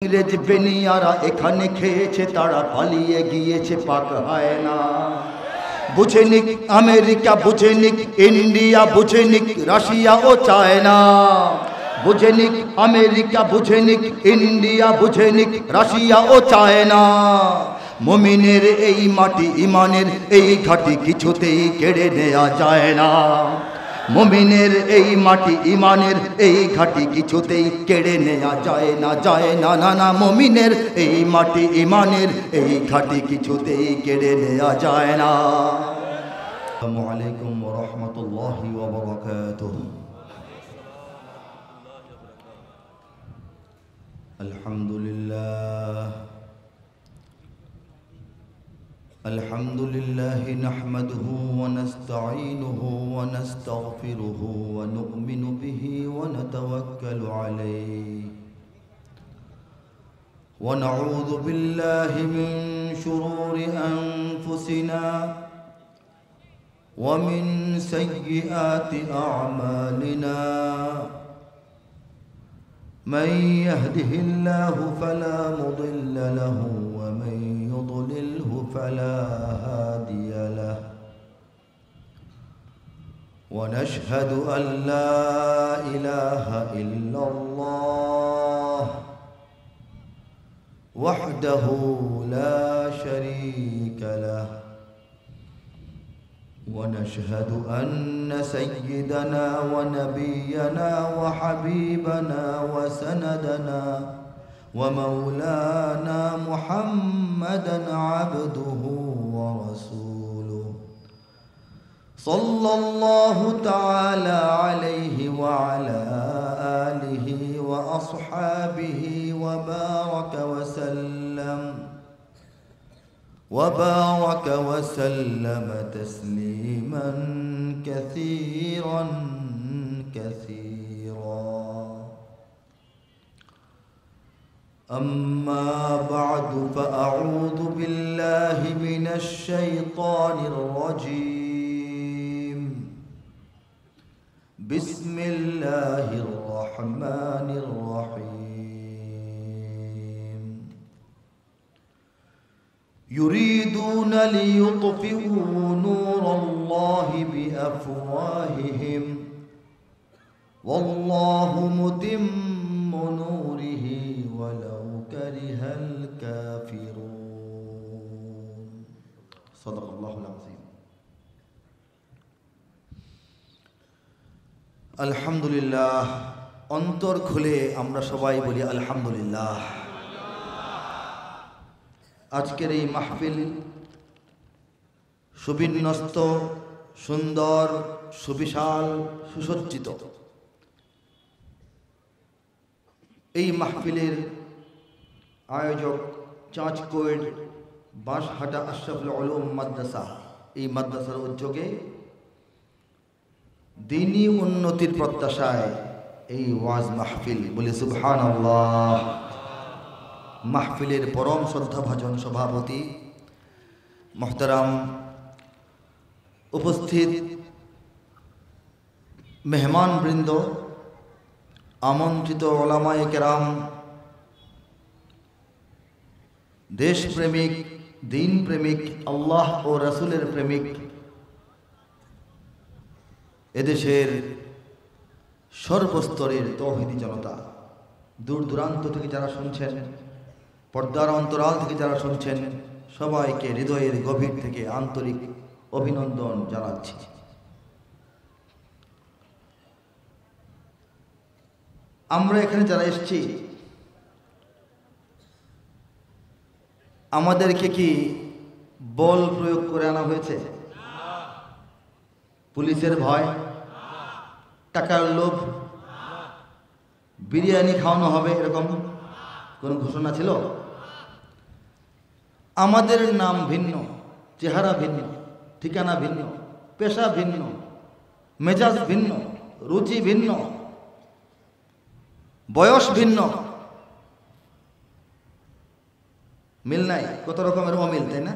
ইংরেজ বেনিয়ারা এখানে খেয়েছে, তারা পালিয়ে গিয়েছে পাক হয় না। বুঝে নিক আমেরিকা, বুঝে নিক ইন্ডিয়া, বুঝে নিক রাশিয়া ও চায়না। বুঝে নিক আমেরিকা, বুঝে নিক ইন্ডিয়া, বুঝে নিক রাশিয়া ও চায়না। মুমিনের এই মাটি, ইমানের এই ঘাটি কিছুতেই কেড়ে নেওয়া যায় না। মুমিনের এই মাটি, ইমানের এই ঘাটি কিছুতেই কেড়ে নেওয়া যায় না, যায় না, না না। মুমিনের এই মাটি, ইমানের এই ঘাটি কিছুতেই কেড়ে নেওয়া যায় না। আসসালামু আলাইকুম ওয়া রাহমাতুল্লাহি ওয়া বারাকাতুহু। আলহামদুলিল্লাহ الحمد لله نحمده ونستعينه ونستغفره ونؤمن به ونتوكل عليه ونعوذ بالله من شرور أنفسنا ومن سيئات أعمالنا من يهده الله فلا مضل له ومن يضلله فلا هادي له ونشهد أن لا إله إلا الله وحده لا شريك له ونشهد أن سيدنا ونبينا وحبيبنا وسندنا ومولانا محمدا عبده ورسوله صلى الله تعالى عليه وعلى آله وأصحابه وبارك وسلم تسليما كثيرا كثيرا. أما بعد فأعوذ بالله من الشيطان الرجيم. بسم الله الرحمن الرحيم. يريدون ليطفئوا نور الله بأفواههم والله متم نوره ولو كره الكافرون. صدق الله العظيم. আলহামদুলিল্লাহ। অন্তর খুলে আমরা সবাই বলি আলহামদুলিল্লাহ। আজকের এই মাহফিল সুবিন্যস্ত, সুন্দর, সুবিশাল, সুসজ্জিত। এই মাহফিলের আয়োজক চাঁচকোয়েড বাঁশহাটা আশরাফুল উলুম মাদ্রাসা, এই মাদ্রাসার উদ্যোগে দ্বীনি উন্নতির প্রত্যাশায় এই ওয়াজ মাহফিল, বলি সুবহানাল্লাহ। মাহফিলের পরম শ্রদ্ধাভাজন সভাপতি মুহতারাম, উপস্থিত মেহমানবৃন্দ, আমন্ত্রিত ওলামায়ে কেরাম, দেশপ্রেমিক, দিন প্রেমিক, আল্লাহ ও রাসূলের প্রেমিক, এদেশের সর্বস্তরের তৌহিদি জনতা, দূর দূরান্ত থেকে যারা শুনছেন, পর্দার অন্তরাল থেকে যারা শুনছেন, সবাইকে হৃদয়ের গভীর থেকে আন্তরিক অভিনন্দন জানাচ্ছি। আমরা এখানে যারা এসেছি, আমাদেরকে কি বল প্রয়োগ করে আনা হয়েছে? পুলিশের ভয়, টাকার লোভ, বিরিয়ানি খাওয়ানো হবে এরকম কোন ঘোষণা ছিল? আমাদের নাম ভিন্ন, চেহারা ভিন্ন, ঠিকানা ভিন্ন, পেশা ভিন্ন, মেজাজ ভিন্ন, রুচি ভিন্ন, বয়স ভিন্ন, মিল নাই, কত রকমের অমিল, তাই না?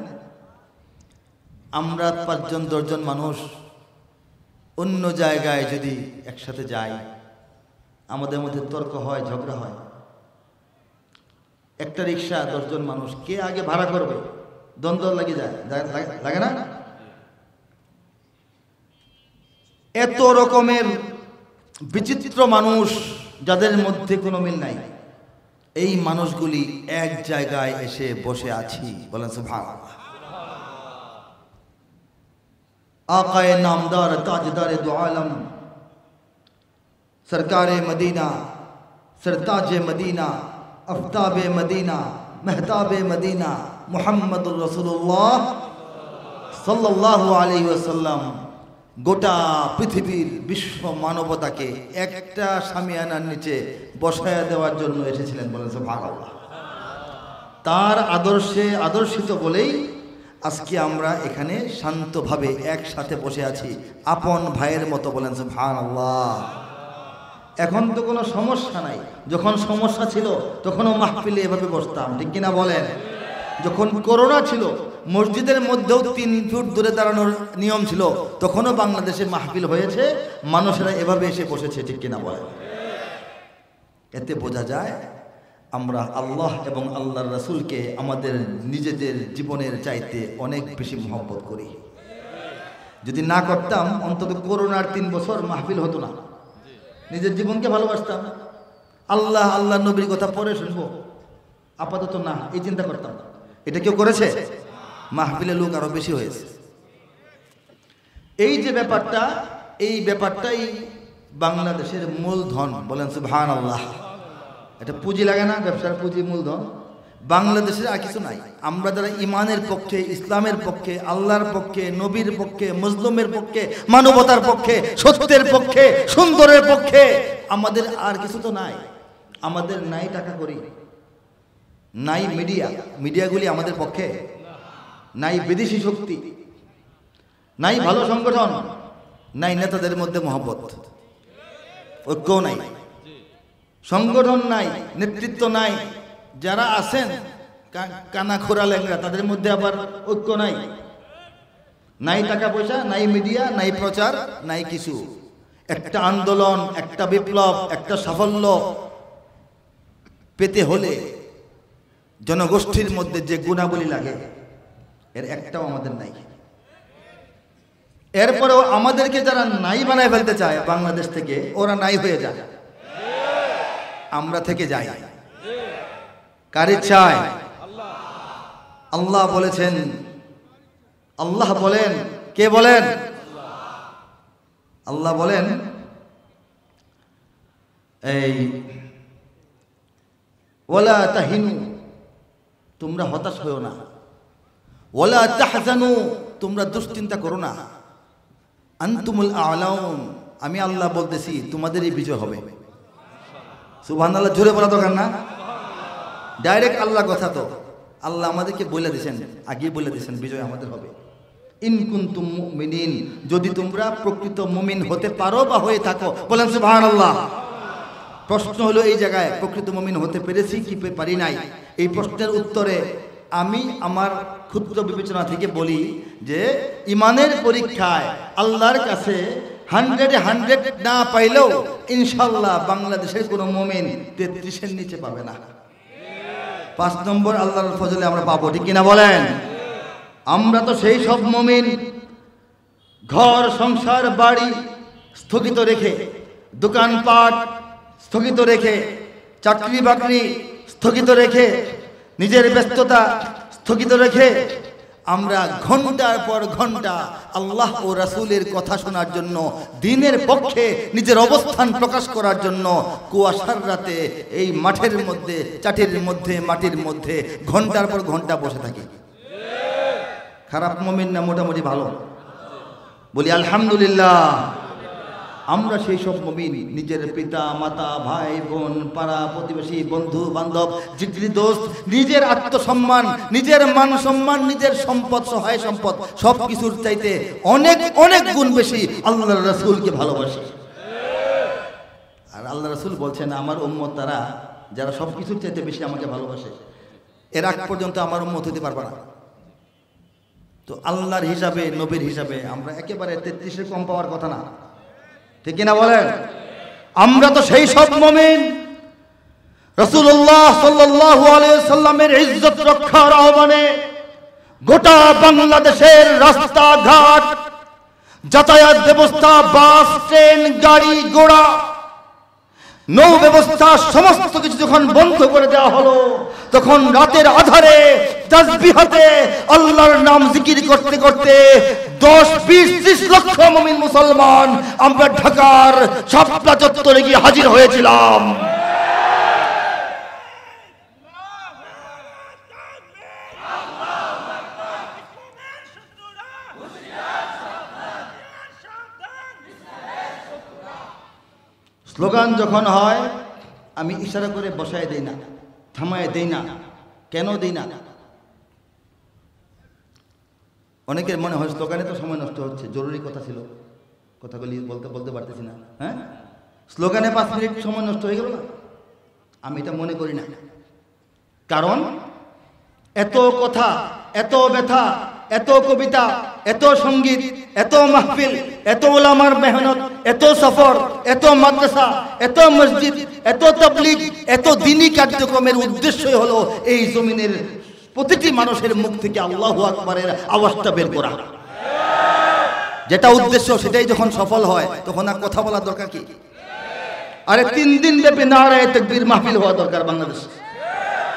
আমরা 5 জন 10 জন মানুষ অন্য জায়গায় যদি একসাথে যাই, আমাদের মধ্যে তর্ক হয়, ঝগড়া হয়। একটা রিক্সা 10 জন মানুষ, কে আগে ভাড়া করবে? দ্বন্দ্ব লাগে যায়, লাগে না? এত রকমের বিচিত্র মানুষ যাদের মধ্যে কোনো মিল নাই, এই মানুষগুলি এক জায়গায় এসে বসে আছি, বলেন সুবহানাল্লাহ। आकाए नामदार ताजदार दो आलम सरकार मदीना सरताज मदीना आफ्ताब मदीना महताब मदीना मुहम्मदुर रसूलुल्लाह सल्लल्लाहु अलैहि वसल्लम গোটা পৃথিবীর বিশ্ব মানবতাকে একটা সামিয়ানার নিচে বসায়া দেওয়ার জন্য এসেছিলেন, বলেন সুবহানাল্লাহ। তার আদর্শে আদর্শিত বলেই আজকে আমরা এখানে শান্তভাবে একসাথে বসে আছি, আপন ভাইয়ের মতো, বলেন সুবহানাল্লাহ। এখন তো কোনো সমস্যা নাই, যখন সমস্যা ছিল তখনও মাহফিলে এভাবে বসতাম, ঠিক কিনা বলেন? যখন করোনা ছিল মসজিদের মধ্যেও 3 ফুট দূরে দাঁড়ানোর নিয়ম ছিল, তখনও বাংলাদেশে মাহফিল হয়েছে, মানুষেরা এভাবে এসে বসেছে, ঠিক কিনা বলেন? এতে বোঝা যায় আমরা আল্লাহ এবং আল্লাহর রাসূলকে আমাদের নিজেদের জীবনের চাইতে অনেক বেশি মহব্বত করি। যদি না করতাম অন্তত করোনার 3 বছর মাহফিল হতো না। নিজের জীবনকে ভালোবাসতাম, আল্লাহ আল্লাহ নবীর কথা পরে শুনবো, আপাতত না, এই চিন্তা করতাম। এটা কেউ করেছে? মাহফিলের লোক আরো বেশি হয়েছে। এই যে ব্যাপারটা, এই ব্যাপারটাই বাংলাদেশের মূলধন, বলেন সুবহানাল্লাহ। এটা পুঁজি লাগে না, ব্যবসার পুঁজি মূলধন। বাংলাদেশের আর কিছু নাই। আমরা যারা ইমানের পক্ষে, ইসলামের পক্ষে, আল্লাহর পক্ষে, নবীর পক্ষে, মজলুমের পক্ষে, মানবতার পক্ষে, সত্যের পক্ষে, সুন্দরের পক্ষে, আমাদের আর কিছু তো নাই। আমাদের নাই টাকা করি, নাই মিডিয়া, মিডিয়াগুলি আমাদের পক্ষে নাই, বিদেশি শক্তি নাই, ভালো সংগঠন নাই, নেতাদের মধ্যে মহব্বত, ঐক্য নাই, সংগঠন নাই, নেতৃত্ব নাই, যারা আছেন কানা খোরা লেঙ্গা, তাদের মধ্যে আবার ঐক্য নাই, নাই টাকা পয়সা, নাই মিডিয়া, নাই প্রচার, নাই কিছু। একটা আন্দোলন, একটা বিপ্লব, একটা সাফল্য পেতে হলে জনগোষ্ঠীর মধ্যে যে গুণাবলী লাগে এর একটাও আমাদের নাই। এরপরেও আমাদেরকে যারা নাই বানায় ফেলতে চায় বাংলাদেশ থেকে, ওরা নাই হয়ে যায়, আমরা থেকে যাই। কার ইচ্ছায়? আল্লাহ বলেছেন, আল্লাহ বলেন, কে বলেন? আল্লাহ বলেন, এই ওয়ালা তাহিনু, তোমরা হতাশ হও না, ওয়ালা তাহজানু, তোমরা দুশ্চিন্তা করো না, আনতুমুল আ'লাউন, আমি আল্লাহ বলতেছি তোমাদেরই বিজয় হবে। সুবহানাল্লাহ, জোরে বলা দরকার না? ডাইরেক্ট আল্লাহ কথা তো, আল্লাহ আমাদেরকে বলে দিয়েছেন, আগে বলে দিয়েছেন বিজয় আমাদের হবে। ইন কুনতুম মুমিনিন, যদি তোমরা প্রকৃত মুমিন হতে পারো বা হয়ে থাকো, বলেন সুবহানাল্লাহ। প্রশ্ন হলো এই জায়গায়, প্রকৃত মুমিন হতে পেরেছি কি পারি নাই? এই প্রশ্নের উত্তরে আমি আমার ক্ষুদ্র বিবেচনা থেকে বলি যে ইমানের পরীক্ষায় আল্লাহর কাছে 100 না পাইলেও ইনশাল্লাহ বাংলাদেশের কোনো মুমিন 33-এর নিচে পাবে না। 5 নম্বর আল্লাহর ফজলে আমরা পাবো, ঠিক কিনা বলেন? আমরা তো সেই সব মুমিন ঘর সংসার বাড়ি স্থগিত রেখে, দোকানপাট স্থগিত রেখে, চাকরি বাকরি স্থগিত রেখে, নিজের ব্যস্ততা স্থগিত রেখে আমরা ঘন্টার পর ঘন্টা আল্লাহ ও রাসূলের কথা শোনার জন্য, দ্বীনের পক্ষে নিজের অবস্থান প্রকাশ করার জন্য কুয়াশার রাতে এই মাঠের মধ্যে, চাটির মধ্যে, মাটির মধ্যে ঘন্টার পর ঘন্টা বসে থাকি। খারাপ মুমিন না মোটামুটি ভালো? বলি আলহামদুলিল্লাহ। আমরা সেই সব মুমিন, নিজের পিতা মাতা, ভাই বোন, পাড়া প্রতিবেশী, বন্ধু বান্ধব, জিগরি দোস্ত, নিজের আত্মসম্মান, নিজের মান সম্মান, নিজের সম্পদ, সহায় সম্পদ, সব কিছুর চাইতে অনেক অনেক গুণ বেশি আল্লাহর রাসূলকে ভালোবাসি। আর আল্লাহ রাসূল বলছেন, আমার উম্মত তারা যারা সব কিছুর চাইতে বেশি আমাকে ভালোবাসে, এর আগ পর্যন্ত আমার উম্মত হতে পারবে না। তো আল্লাহর হিসাবে, নবীর হিসাবে আমরা একেবারে 33-এর কম পাওয়ার কথা না, ঠিক কিনা বলেন? আমরা তো সেই সব মুমিন রাসূলুল্লাহ সাল্লাল্লাহু আলাইহি ওয়াসাল্লামের ইজ্জত রক্ষার আহ্বানে গোটা বাংলাদেশের রাস্তাঘাট, যাতায়াত ব্যবস্থা, বাস, ট্রেন, গাড়ি ঘোড়া, নৌ ব্যবস্থা সমস্ত কিছু যখন বন্ধ করে দেওয়া হলো, তখন রাতের আধারে তাসবিহাতে আল্লাহর নাম জিকির করতে করতে 10, 20, 30 লক্ষ মুমিন মুসলমান আমরা ঢাকার শাপলা চত্বরে গিয়ে হাজির হয়েছিলাম। স্লোগান যখন হয় আমি ইশারা করে বসায় দেই না, থামায় দেই না। কেন দেই না? অনেকের মনে হয় স্লোগানে তো সময় নষ্ট হচ্ছে, জরুরি কথা ছিল, কথাগুলি বলতে পারতেছি না। হ্যাঁ, স্লোগানে 5 মিনিট সময় নষ্ট হয়ে গেল না? আমি এটা মনে করি না। কারণ এত কথা, এত ব্যথা, এত কবিতা, এত সঙ্গীত, এত মাহফিল, এত ওলামার মেহনত, এত সফর, এত মাদ্রাসা, এত মসজিদ, এত তাবলীগ, এত দ্বীনি কার্যক্রমের উদ্দেশ্যই হলো এই জমিনের প্রতিটি মানুষের মুখ থেকে আল্লাহু আকবারের আওয়াজটা বের করা। যেটা উদ্দেশ্য সেটাই যখন সফল হয় তখন আর কথা বলার দরকার কি? আরে 3 দিন ব্যাপী নারায়ে তাকবীর মাহফিল হওয়া দরকার বাংলাদেশে।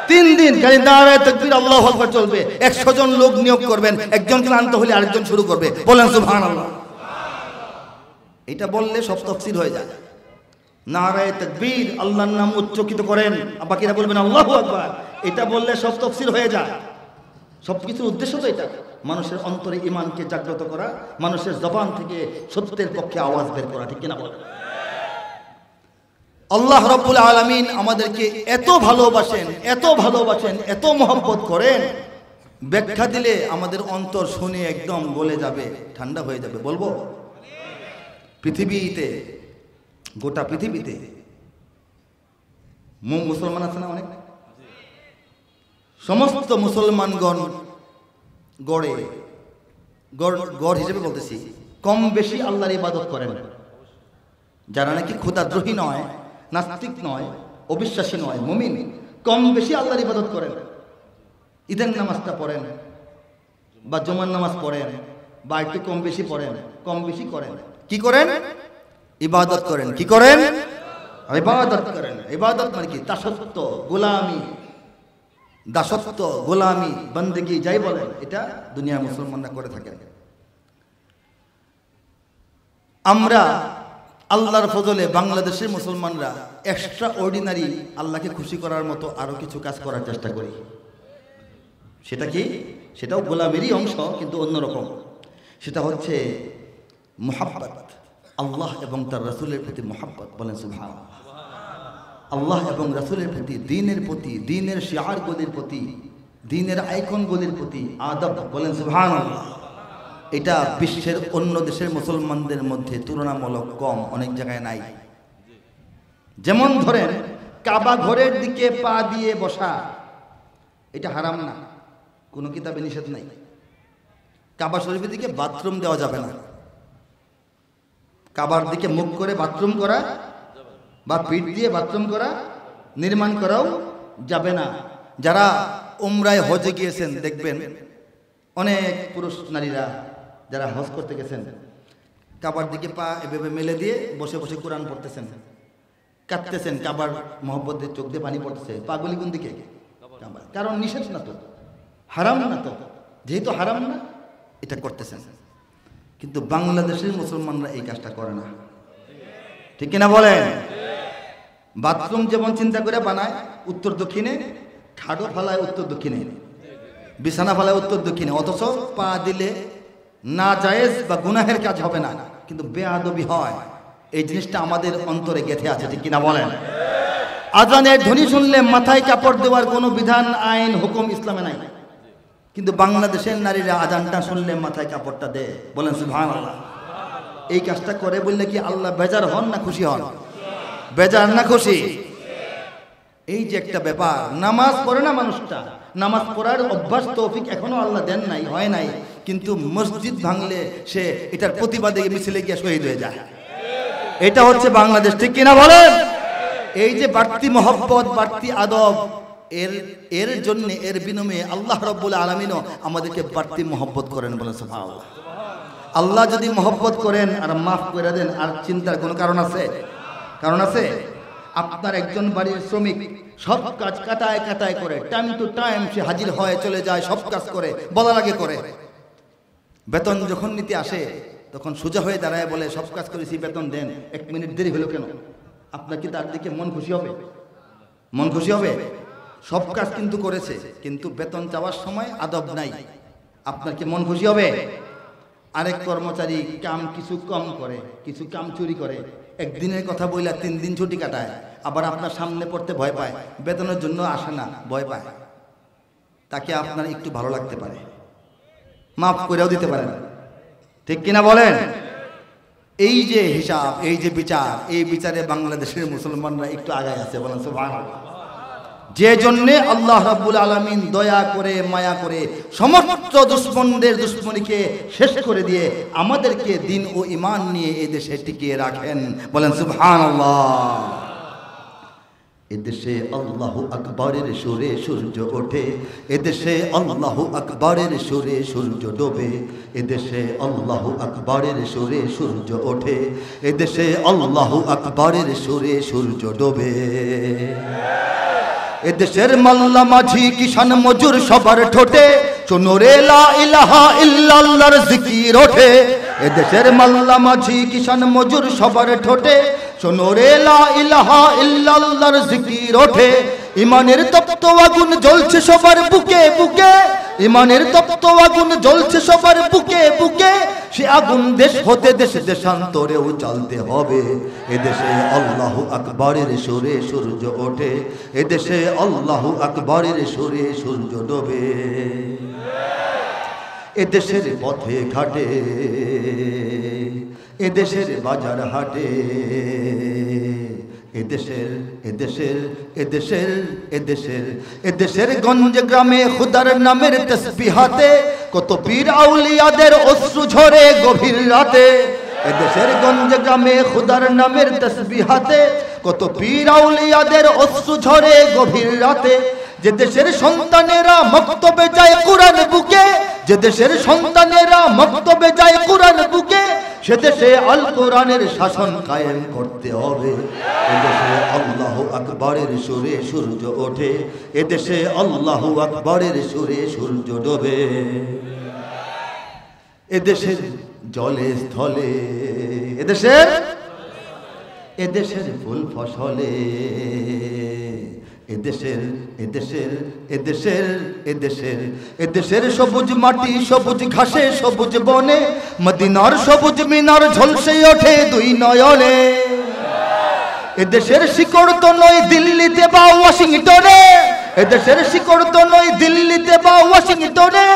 3 দিন খালি নারায়ে তাকবীর আল্লাহু আকবার চলবে। 100 জন লোক নিয়োগ করবেন, একজন ক্লান্ত হলে আরেকজন শুরু করবে। বলেন সুবহানাল্লাহ। এটা বললে সব তাফসীর হয়ে যায়। নারায়ে তাকবীর, আল্লাহর নাম উচ্চারিত করেন, বাকিরা বলবেন আল্লাহু আকবার। এটা বললে সব তাফসীর হয়ে যায়। সবকিছুর উদ্দেশ্য তো এটা, মানুষের অন্তরে ঈমানকে জাগ্রত করা, মানুষের জবান থেকে সত্যের পক্ষে আওয়াজ বের করা। ঠিক কিনা বলেন? আল্লাহ রাব্বুল আলামিন আমাদেরকে এত ভালোবাসেন, এত ভালোবাসেন, এত মহব্বত করেন, ব্যাখ্যা দিলে আমাদের অন্তর শুনে একদম গলে যাবে, ঠান্ডা হয়ে যাবে। বলবো, পৃথিবীতে, গোটা পৃথিবীতে মুসলমান আছে না অনেক? সমস্ত মুসলমানগণ গড় হিসেবে বলতেছি, কম বেশি আল্লাহর ইবাদত করেন। যারা নাকি খোদাদ্রোহী নয়, নাস্তিক নয়, অবিশ্বাসী নয়, মুমিন, কম বেশি আল্লাহর ইবাদত করেন। ঈদের নামাজটা পড়েন, বা জুমার নামাজ পড়েন, বা একটু কম বেশি পড়েন, কম বেশি করেন। কি করেন? ইবাদত করেন। কি করেন? ইবাদত করেন। ইবাদত মানে কি? দাসত্ব, গোলামি, দাসত্ব, গোলামি, বন্দেগি যাই বলেন, এটা দুনিয়ার মুসলমানরা করে থাকেন। আমরা আল্লাহর ফজলে বাংলাদেশের মুসলমানরা এক্সট্রা অর্ডিনারি আল্লাহকে খুশি করার মতো আরো কিছু কাজ করার চেষ্টা করি। সেটা কি? সেটাও গোলামেরই অংশ, কিন্তু অন্যরকম। সেটা হচ্ছে মুহাব্বত, আল্লাহ এবং তার রাসূলের প্রতি মুহাব্বত। বলেন সুবহানাল্লাহ। আল্লাহ এবং রাসূলের প্রতি, দ্বীনের প্রতি, দ্বীনের শিআরগুলির প্রতি, দ্বীনের আইকনগুলির প্রতি আদব। বলেন সুবহানাল্লাহ। এটা বিশ্বের অন্য দেশের মুসলমানদের মধ্যে তুলনামূলক কম, অনেক জায়গায় নাই। যেমন ধরেন কাবা ঘরের দিকে পা দিয়ে বসা, এটা হারাম না, কোনো কিতাবে নিষেধ নাই। কাবা শরীফের দিকে বাথরুম দেওয়া যাবে না। কাবার দিকে মুখ করে বাথরুম করা বা পিঠ দিয়ে বাথরুম করা, নির্মাণ করাও যাবে না। যারা উমরায় হজে গিয়েছেন দেখবেন অনেক পুরুষ নারীরা যারা হজ করতে গেছেন কাবার দিকে পা এভাবে মেলে দিয়ে বসে বসে কোরআন পড়তেছেন, কাঁদতেছেন, কাবার মহব্বতের চোখ দিয়ে পানি পড়তেছে। পাগুলি কোন দিকে? কাবার। কারণ নিষেধ না তো, হারাম না তো, যেহেতু হারাম না এটা করতেছেন। কিন্তু বাংলাদেশের মুসলমানরা এই কাজটা করে না। ঠিক কিনা বলেন? বাথরুম যেমন চিন্তা করে বানায় উত্তর দক্ষিণে, খাড়ো ফালায় উত্তর দক্ষিণে, বিছানা ফালায় উত্তর দক্ষিণে, অথচ পা দিলে না জায়েজ বা গুনাহের কাজ হবে না, কিন্তু বেয়াদবি হয়। এই জিনিসটা আমাদের অন্তরে গেঁথে আছে। ঠিক কিনা বলেন? আজানের ধ্বনি শুনলে মাথায় কাপড় দেওয়ার কোনো বিধান, আইন, হুকুম ইসলামে নাই, কিন্তু বাংলাদেশের নারীরা আজানটা শুনলে মাথায় কাপড়টা দেয়। বলেন সুবহানাল্লাহ। এই কাজটা করে বললে কি আল্লাহ বেজার হন না খুশি হন? বেজার না খুশি? এই যে একটা ব্যাপার, নামাজ পড়ে না মানুষটা, নামাজ পড়ার অভ্যাস তৌফিক এখনো আল্লাহ দেন নাই, হয় নাই, কিন্তু মসজিদ ভাঙলে সে এটার প্রতিবাদে মিছিলে গিয়ে শহীদ হয়ে যায়। এটা হচ্ছে বাংলাদেশ। ঠিক কিনা বলেন? এই যে বাড়তি মহব্বত, বাড়তি আদব, এর জন্য, এর বিনিময়ে আল্লাহ রাব্বুল আলামিনও আমাদেরকে বাড়তি মহব্বত করেন। বলেন সুবহানাল্লাহ। আল্লাহ যদি মহব্বত করেন আর মাফ করে দেন, আর চিন্তার কোনো কারণ আছে? কারণ আছে? আপনার একজন বাড়ির শ্রমিক সব কাজ কাটায় কাটায় করে, টাইম টু টাইম সে হাজির হয়, চলে যায়, সব কাজ করে, বলার আগে করে। বেতন যখন নিতে আসে তখন সোজা হয়ে দাঁড়ায় বলে, সব কাজ করেছি, বেতন দেন, 1 মিনিট দেরি হলো কেন? আপনার কি তার দিকে মন খুশি হবে? মন খুশি হবে? সব কাজ কিন্তু করেছে, কিন্তু বেতন চাওয়ার সময় আদব নাই। আপনার কি মন খুশি হবে? আরেক কর্মচারী কাম কিছু কম করে, কিছু কাম চুরি করে, একদিনের কথা বইলা 3 দিন ছুটি কাটায়, আবার আপনার সামনে পড়তে ভয় পায়, বেতনের জন্য আসে না, ভয় পায়, তাকে আপনার একটু ভালো লাগতে পারে, মাফ করেও দিতে পারেন, ঠিক কিনা বলেন? এই যে হিসাব, এই যে বিচার, এই বিচারে বাংলাদেশের মুসলমানরা একটু আগায় আছে। বলেন সুবহানাল্লাহ। যে জন্যে আল্লাহ রাব্বুল আলামিন দয়া করে, মায়া করে সমস্ত দুশ্মনদের দুশ্মনীকে শেষ করে দিয়ে আমাদেরকে দিন ও ঈমান নিয়ে এই দেশে টিকিয়ে রাখেন। বলেন সুবহানাল্লাহ। এদেশে আল্লাহু আকবরের সুরে সূর্য ওঠে, এদেশে আল্লাহু আকবরের সুরে সূর্য ডোবে, এদেশে আল্লাহু আকবরের সুরে সূর্য ওঠে, এদেশে আল্লাহু আকবরের সুরে সূর্য ডোবে। এদেশের মাল্লা মাঝি কিষান মজুর সবার ঠোঁটে শোনো রে লা ইলাহা ইল্লাল্লাহর জিকির ওঠে। এদেশের মাল্লা মাঝি কিষান মজুর সবার ঠোঁটে শোনো রে লা ইলাহা ইল্লাল্লাহর জিকির ওঠে। ইমানের তপ্ত আগুন জ্বলছে সবার বুকে বুকে, ইমানের তপ্ত আগুন জ্বলছে সবার বুকে বুকে, সে আগুন দেশ হতে দেশ দেশান্তরেও জ্বালতে হবে। এদেশে আল্লাহু আকবরের সুরে সূর্য ওঠে, এদেশে আল্লাহু আকবরের সুরে সূর্য ডোবে। এদেশের পথে ঘাটে, এদেশের বাজার হাটে, এদেশের এদেশের এদেশের এদেশের এদেশের গঞ্জে গ্রামে খুদার নামের তাসবিহাতে কত পীর আউলিয়াদের অশ্রু ঝরে গভীর রাতে। এদেশের গঞ্জে গ্রামে খুদার নামের তাসবিহাতে কত পীর আউলিয়াদের অশ্রু ঝরে গভীর রাতে। যে দেশের সন্তানেরা মক্তবে যায় কুরআন বুকে, যে দেশের সন্তানেরা মক্তবে যায় কুরআন বুকে, সে দেশে আল কোরআনের শাসন কায়েম করতে হবে। এদেশে আল্লাহু আকবরের সুরে সূর্য ওঠে, এদেশে আল্লাহু আকবরের সুরে সূর্য ডোবে। এদেশের জলে স্থলে, এদেশের এদেশের ফুল ফসলে, এদেশের এদেশের এদেশের এদেশের এদেশের সবুজ মাটি সবুজ ঘাসে সবুজ বনে, মদিনার সবুজ মিনার ঝলসে ওঠে দুই নয়নে। এদেশের শিকড় তো নয় দিল্লিতে বা ওয়াশিংটনে, এদেশের শিকড় তো নয় দিল্লিতে বা ওয়াশিংটনে,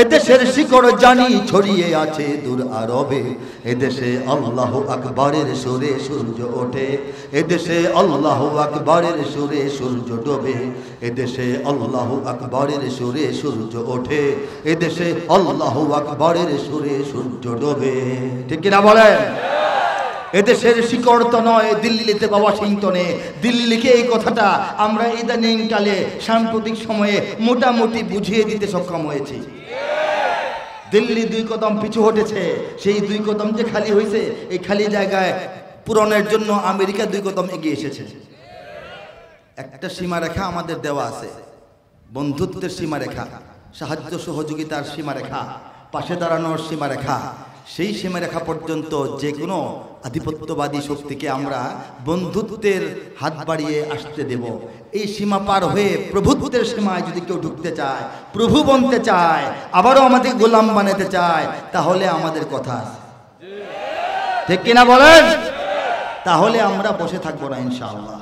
এদেশের শিকড় জানি ছড়িয়ে আছে দূর আরবে। এদেশে আল্লাহু আকবরের সুরে সূর্য ওঠে, এদেশে আল্লাহু আকবরের সুরে সূর্য ডোবে। এদেশে আল্লাহু আকবরের সুরে সূর্য ওঠে, এদেশে আল্লাহু আকবরের সুরে সূর্য ডোবে। ঠিক কিনা বলেন? এদেশের শিকড় তো নয় দিল্লিতে বা ওয়াশিংটনে। দিল্লিকে এই কথাটা আমরা ইদানিং কালে সাম্প্রতিক সময়ে মোটামুটি বুঝিয়ে দিতে সক্ষম হয়েছি। দিল্লি 2 কদম পিছু হটেছে, সেই 2 কদম যে খালি হয়েছে, এই খালি জায়গায় পূরণের জন্য আমেরিকা 2 কদম এগিয়ে এসেছে। একটা সীমারেখা আমাদের দেওয়া আছে, বন্ধুত্বের সীমারেখা, সাহায্য সহযোগিতার সীমারেখা, পাশে দাঁড়ানোর সীমারেখা। সেই সীমারেখা পর্যন্ত যে কোনো আধিপত্যবাদী শক্তিকে আমরা বন্ধুত্বের হাত বাড়িয়ে আসতে দেব। এই সীমা পার হয়ে প্রভুত্বের সীমায় যদি কেউ ঢুকতে চায়, প্রভু বনতে চায়, আবারও আমাদের গোলাম বানাতে চায়, তাহলে আমাদের কথা আছে, ঠিক কিনা বলেন? তাহলে আমরা বসে থাকবো না ইনশাআল্লাহ।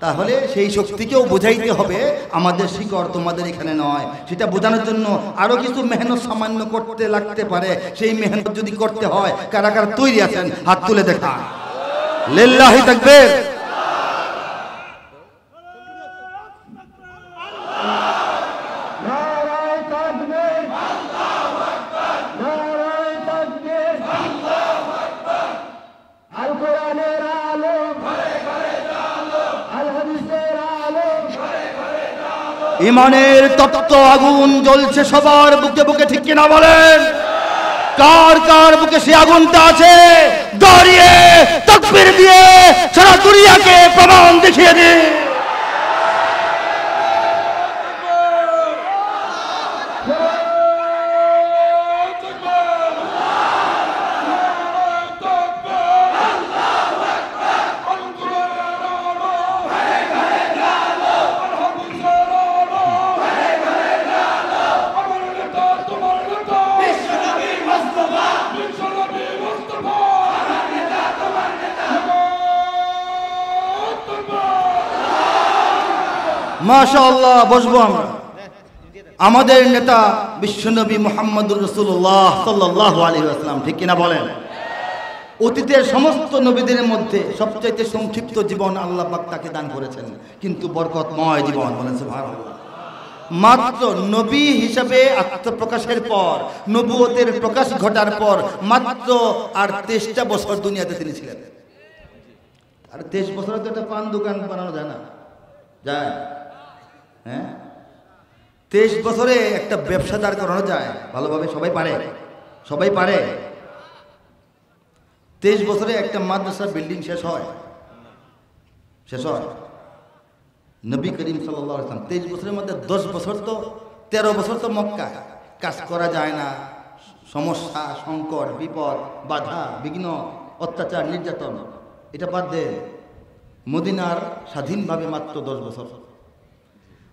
তাহলে সেই শক্তিকেও বোঝাইতে হবে আমাদের শিকড় তোমাদের এখানে নয়। সেটা বোঝানোর জন্য আরো কিছু মেহনত সামান্য করতে লাগতে পারে। সেই মেহনত যদি করতে হয়, কারা কারা তৈরি আছেন হাত তুলে দেখা। লিল্লাহি তাকবীর। ইমানের তপ্ত আগুন জ্বলছে সবার বুকে বুকে, ঠিক কিনা বলেন? কার কার বুকে সে আগুনটা আছে? দাঁড়িয়ে তাকবীর দিয়ে সারা দুনিয়াকে প্রমাণ দেখিয়ে দিন। মাশাআল্লাহ, বসবো আমরা। আমাদের নেতা বিশ্বনবী মুহাম্মদুর রাসূলুল্লাহ সাল্লাল্লাহু আলাইহি ওয়াসাল্লাম, ঠিক কিনা বলেন? অতীতের সমস্ত নবীদের মধ্যে সবচাইতে সংক্ষিপ্ত জীবন আল্লাহ পাক তাকে দান করেছেন, কিন্তু বরকতময় জীবন, বলেন সুবহানাল্লাহ। মাত্র নবী হিসাবে আত্মপ্রকাশের পর, নবুয়তের প্রকাশ ঘটার পর মাত্র আর 23টা বছর দুনিয়াতে তিনি ছিলেন। আর 23 বছরে তো একটা পান দোকান বানানো যায় না? যায়? হ্যাঁ, 23 বছরে একটা ব্যবসা দাঁড় করানো যায় ভালোভাবে? সবাই পারে? সবাই পারে? 23 বছরে একটা মাদ্রাসার বিল্ডিং শেষ হয়? শেষ হয়? নবী করিম সাল্লাল্লাহু আলাইহি ওয়াসাল্লাম 23 বছরের মধ্যে 10 বছর তো, 13 বছর তো মক্কা কাজ করা যায় না, সমস্যা, সংকট, বিপদ, বাধা, বিঘ্ন, অত্যাচার, নির্যাতন, এটা বাদ দে। মদিনার স্বাধীনভাবে মাত্র 10 বছর,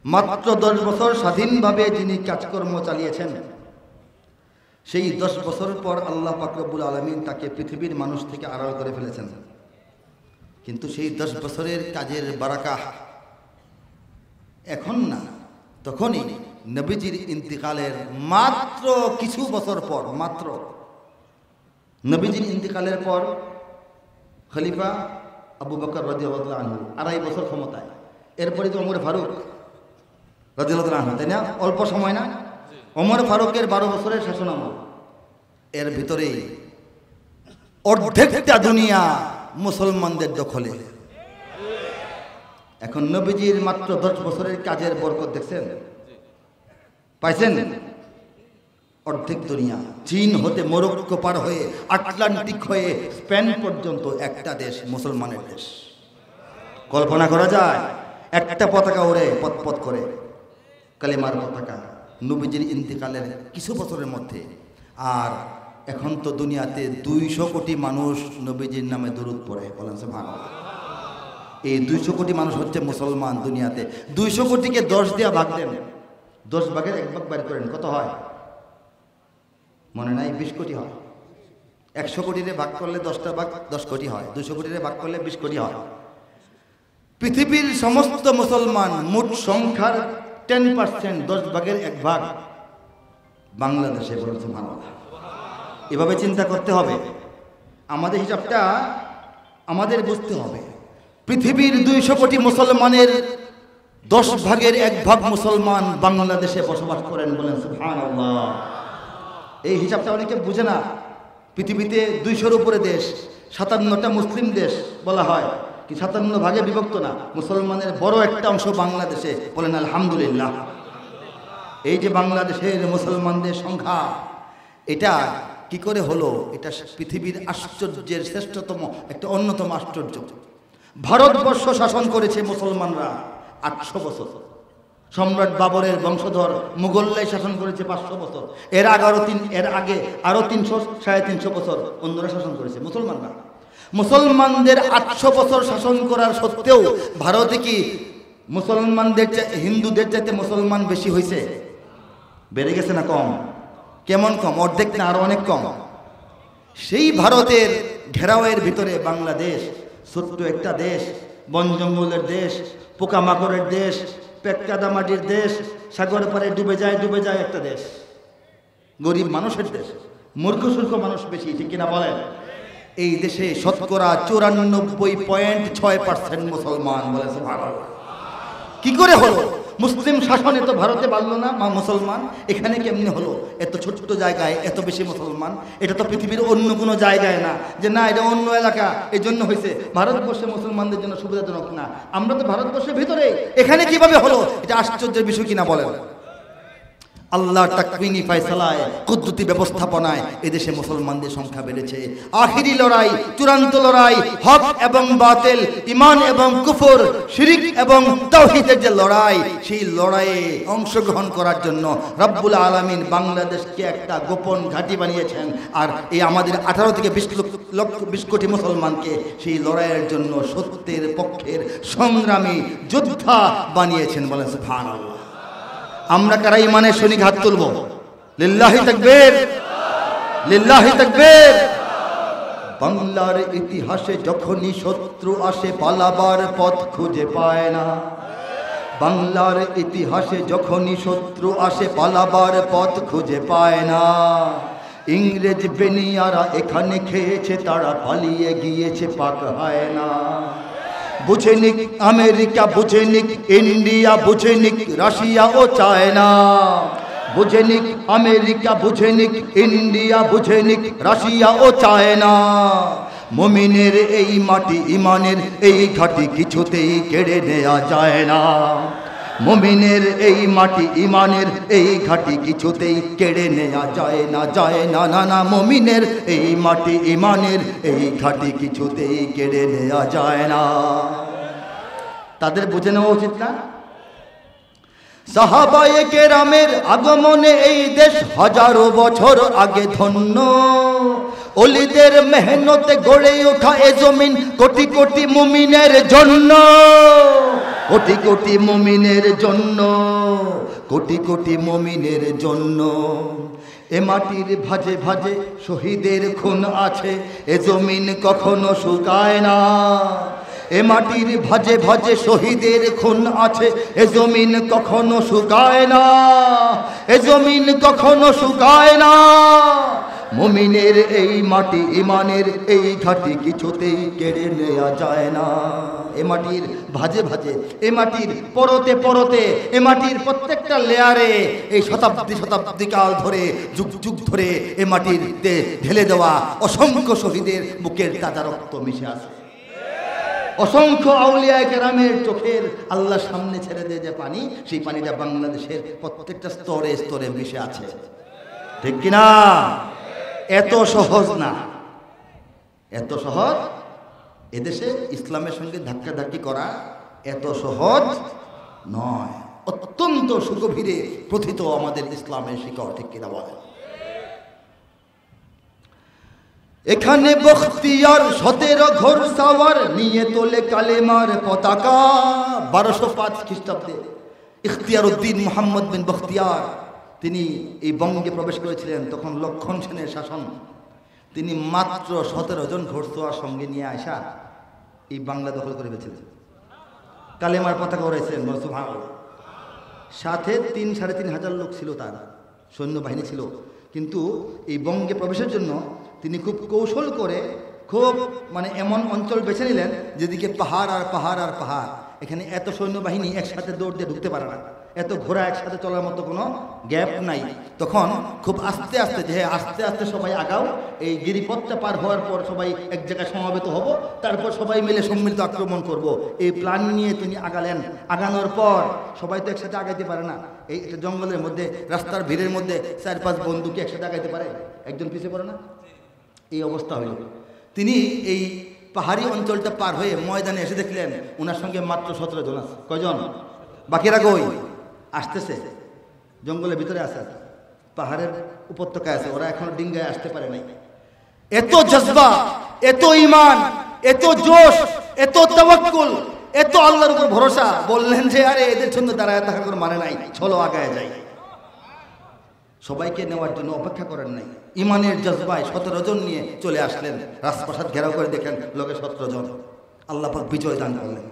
মাত্র 10 বছর স্বাধীনভাবে যিনি কাজকর্ম চালিয়েছেন, সেই 10 বছর পর আল্লাহ পাক রব্বুল আলামিন তাকে পৃথিবীর মানুষ থেকে আড়াল করে ফেলেছেন। কিন্তু সেই 10 বছরের কাজের বারাকা এখন না, তখনই নবীজির ইন্তিকালের মাত্র কিছু বছর পর, মাত্র নবীজির ইন্তিকালের পর খলিফা আবু বকর রাদিয়াল্লাহু আনহু 2.5 বছর ক্ষমতায়, এরপরে তো ওমর ফারুক রাদিয়াল্লাহু আনহু, তাই না? অল্প সময় না? ওমর ফারুকের 12 বছরের শাসনামল, এর ভিতরেই অর্ধেকটা দুনিয়া মুসলমানদের দখলে। এখন নবীজির মাত্র 10 বছরের কাজের বরকত দেখছেন? পাইছেন? অর্ধেক দুনিয়া, চীন হতে মরক্কো পার হয়ে আটলান্টিক হয়ে স্পেন পর্যন্ত একটা দেশ মুসলমানের দেশ। কল্পনা করা যায়? একটা পতাকা ওড়ে পথ করে, কালেমার পতাকা, নবীজির ইন্তিকালের কিছু বছরের মধ্যে। আর এখন তো দুনিয়াতে 200 কোটি মানুষ নবীজির নামে দরুদ পড়ে, বলেন সুবহানাল্লাহ। এই 200 কোটি মানুষ হচ্ছে মুসলমান দুনিয়াতে। 200 কোটিকে 10 দিয়ে ভাগ দেন, 10 ভাগের 1 ভাগ বের করেন, কত হয়? মনে নাই? 20 কোটি হয়। 100 কোটিরে ভাগ করলে 10টা ভাগ 10 কোটি হয়, 200 কোটিরে ভাগ করলে 20 কোটি হয়। পৃথিবীর সমস্ত মুসলমান মোট সংখ্যার 10%, 10 ভাগের 1 ভাগ বাংলাদেশে, বলেন সুবহানাল্লাহ। এভাবে চিন্তা করতে হবে, আমাদের হিসাবটা আমাদের বুঝতে হবে। পৃথিবীর 200 কোটি মুসলমানের 10 ভাগের 1 ভাগ মুসলমান বাংলাদেশে বসবাস করেন, বলেন সুবহানাল্লাহ। এই হিসাবটা অনেকে বুঝে না। পৃথিবীতে 200-র উপরে দেশ, 57টা মুসলিম দেশ বলা হয়, কি 57 ভাগে বিভক্ত না? মুসলমানের বড় একটা অংশ বাংলাদেশে, বলেন আলহামদুলিল্লাহ। এই যে বাংলাদেশের মুসলমানদের সংখ্যা, এটা কি করে হলো? এটা পৃথিবীর আশ্চর্যের শ্রেষ্ঠতম একটা অন্যতম আশ্চর্য। ভারতবর্ষ শাসন করেছে মুসলমানরা 800 বছর। সম্রাট বাবরের বংশধর মুঘলরাই শাসন করেছে 500 বছর। এর আগে আরো 300 সাড়ে 300 বছর অন্যরা শাসন করেছে মুসলমানরা। মুসলমানদের 800 বছর শাসন করার সত্ত্বেও ভারতে কি মুসলমানদের হিন্দুদের চাইতে মুসলমান বেশি হয়েছে? বেড়ে গেছে না কম? কেমন কম? অর্ধেক না আরো অনেক কম? সেই ভারতের ঘেরাওয়ের ভিতরে বাংলাদেশ ছোট্ট একটা দেশ, বন জঙ্গলের দেশ, পোকামাকড়ের দেশ, পেটকাদামাটির দেশ, সাগর পারে ডুবে যায় একটা দেশ, গরিব মানুষের দেশ, মূর্খ সূর্খ মানুষ বেশি, ঠিক কিনা বলেন? এই দেশে শতকরা 94.6% মুসলমান, বলে সুবহানাল্লাহ। কি করে হলো? মুসলিম শাসনে তো ভারতে বাড়লো না বা মুসলমান, এখানে কেমনে হলো? এত ছোট্ট জায়গায় এত বেশি মুসলমান, এটা তো পৃথিবীর অন্য কোনো জায়গায় না যে না এটা অন্য এলাকা এই জন্য হয়েছে। ভারতবর্ষে মুসলমানদের জন্য সুবিধাজনক না, আমরা তো ভারতবর্ষের ভিতরে, এখানে কিভাবে হলো? এটা আশ্চর্যের বিষয় কিনা বলেন? আল্লাহর তাকওয়িনী ফয়সালায়, কুদরতি ব্যবস্থাপনায় এদেশে মুসলমানদের সংখ্যা বেড়েছে। আখিরি লড়াই, চূড়ান্ত লড়াই, হক এবং বাতিল, ঈমান এবং কুফর, শিরক এবং তাওহীদের যে লড়াই, সেই লড়াইয়ে অংশগ্রহণ করার জন্য রব্বুল আলামিন বাংলাদেশকে একটা গোপন ঘাঁটি বানিয়েছেন। আর এই আমাদের 18 থেকে 20 কোটি মুসলমানকে সেই লড়াইয়ের জন্য সত্যের পক্ষের সংগ্রামী যোদ্ধা বানিয়েছেন। বলেন সুবহানাল্লাহ। আমরা কারা ইমানের সৈনিক? হাত তুলব। লিল্লাহি তাকবীর, লিল্লাহি তাকবীর। বাংলার ইতিহাসে যখনই শত্রু আসে পালাবার পথ খুঁজে পায় না। বাংলার ইতিহাসে যখনই শত্রু আসে পালাবার পথ খুঁজে পায় না। ইংরেজ বেনিয়ারা এখানে খেয়েছে, তারা পালিয়ে গিয়েছে পাক হয় না। বুঝে নিক আমেরিকা, বুঝে নিক ইন্ডিয়া, বুঝে নিক রাশিয়া ও চায়না। বুঝে নিক আমেরিকা, বুঝে নিক ইন্ডিয়া, বুঝে নিক রাশিয়া ও চায়না। মুমিনের এই মাটি, ইমানের এই ঘাঁটি কিছুতেই কেড়ে নেওয়া যায় না। মুমিনের এই মাটি, ইমানের এই ঘাঁটি কিছুতেই কেড়ে নেওয়া যায় না, যায় না, না না। মুমিনের এই মাটি, ইমানের এই ঘাঁটি কিছুতেই কেড়ে নেওয়া যায় না। তাদের বুঝে নেওয়া উচিত না? সাহাবায়ে কেরামের আগমনে এই দেশ হাজারো বছর আগে ধন্য। ওলিদের মেহনতে গড়ে ওঠা এ জমিন কোটি কোটি মুমিনের জন্য, কোটি কোটি মুমিনের জন্য, কোটি কোটি মুমিনের জন্য। এ মাটির ভাজে ভাজে শহীদের খুন আছে, এ জমিন কখনো শুকায় না। এ মাটির ভাজে ভাজে শহীদের খুন আছে, এ জমিন কখনো শুকায় না, এ জমিন কখনো শুকায় না। মুমিনের এই মাটি, ইমানের এই ঘাঁটি কিছুতেই কেড়ে নেওয়া যায় না। এ মাটির ভাজে ভাজে, এ মাটির পরতে পরতে, এ মাটির প্রত্যেকটা লেয়ারে এই শতাব্দী শতাব্দী কাল ধরে, যুগ যুগ ধরে এ মাটিতে ঢেলে দেওয়া অসংখ্য শহীদের বুকের তাজা রক্ত মিশে আছে। অসংখ্য আউলিয়া কেরামের চোখের আল্লাহর সামনে ছেড়ে দিয়ে যে পানি, সেই পানিটা বাংলাদেশের প্রত্যেকটা স্তরে স্তরে মিশে আছে। ঠিক কিনা? এত সহজ না, এত সহজ এদেশে ইসলামের সঙ্গে ধাক্কাধাক্কি করা এত সহজ নয়। অত্যন্ত সুগভীরে প্রথিত আমাদের ইসলামের শিকড়। ঠিক কিনা বলেন? এখানে বখতিয়ার 17 ঘোর সাওয়ার নিয়ে তোলে কালেমার পতাকা। 1205 খ্রিস্টাব্দে ইখতিয়ারউদ্দিন মোহাম্মদ বিন বখতিয়ার তিনি এই বঙ্গে প্রবেশ করেছিলেন। তখন লক্ষণ সেনের শাসন। তিনি মাত্র 17 জন ঘোড়সওয়ার সঙ্গে নিয়ে আসা এই বাংলা দখল করে ফেলেছিলেন। কালেমার পতাকা উড়াইছিলেন। সুবহানাল্লাহ। সাথে 3-3.5 হাজার লোক ছিল, তার সৈন্যবাহিনী ছিল। কিন্তু এই বঙ্গে প্রবেশের জন্য তিনি খুব কৌশল করে, খুব এমন অঞ্চল বেছে নিলেন যেদিকে পাহাড় আর পাহাড় আর পাহাড়। এখানে এত সৈন্যবাহিনী একসাথে দৌড় দিয়ে ঢুকতে পারে না, এত ঘোড়া একসাথে চলার মতো কোনো গ্যাপ নাই। তখন খুব আস্তে আস্তে, যে আস্তে আস্তে সবাই আগাও, এই গিরিপথটা পার হওয়ার পর সবাই এক জায়গায় সমবেত হব, তারপর সবাই মিলে সম্মিলিত আক্রমণ করব, এই প্ল্যান নিয়ে তিনি আগালেন। আগানোর পর সবাই তো একসাথে আগাইতে পারে না। এই একটা জঙ্গলের মধ্যে, রাস্তার ভিড়ের মধ্যে 4-5 বন্ধুকে একসাথে আগাইতে পারে? একজন পিছিয়ে পড়ে না? এই অবস্থা হইল। তিনি এই পাহাড়ি অঞ্চলটা পার হয়ে ময়দানে এসে দেখলেন ওনার সঙ্গে মাত্র 17 জন আছে। কয়জন? বাকিরা কই? আসতেছে, জঙ্গলের ভিতরে আছে, পাহাড়ের উপত্যকায় আছে, ওরা এখনো ডিঙ্গায় আসতে পারে নাই। এত জজবা, এত ঈমান, এত জোশ, এত তাওয়াক্কুল, এত আল্লাহর উপর ভরসা। বললেন যে আরে এদের জন্য দাঁড়ায় থাকার কোনো মানে নাই, চলো আগায় যাই। সবাইকে নেওয়ার জন্য অপেক্ষা করেন নাই। ইমানের জজবায় 17 জন নিয়ে চলে আসলেন। রাজপ্রাসাদ ঘেরাও করে দেখেন লোকে 17 জন। আল্লাহ পাক বিজয় দান করলেন।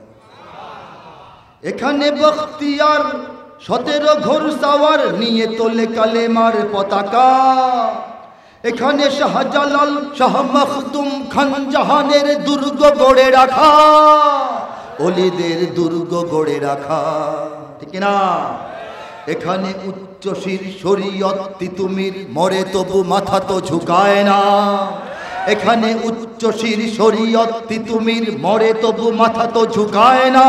এখানে বখতিয়ার 17 ঘোর সাওয়ার নিয়ে তোলে কালেমার পতাকা। এখানে শাহজালাল, শাহ মখদুম খান জাহানের দুর্গ গড়ে রাখা। অলিদের দুর্গ গড়ে রাখা, ঠিক না? এখানে উচ্চ শির শরীয়ত তিতুমির, মরে তবু মাথা তো ঝুঁকায় না। এখানে উচ্চ শির শরীয়ত তিতুমির, মরে তবু মাথা তো ঝুঁকায় না,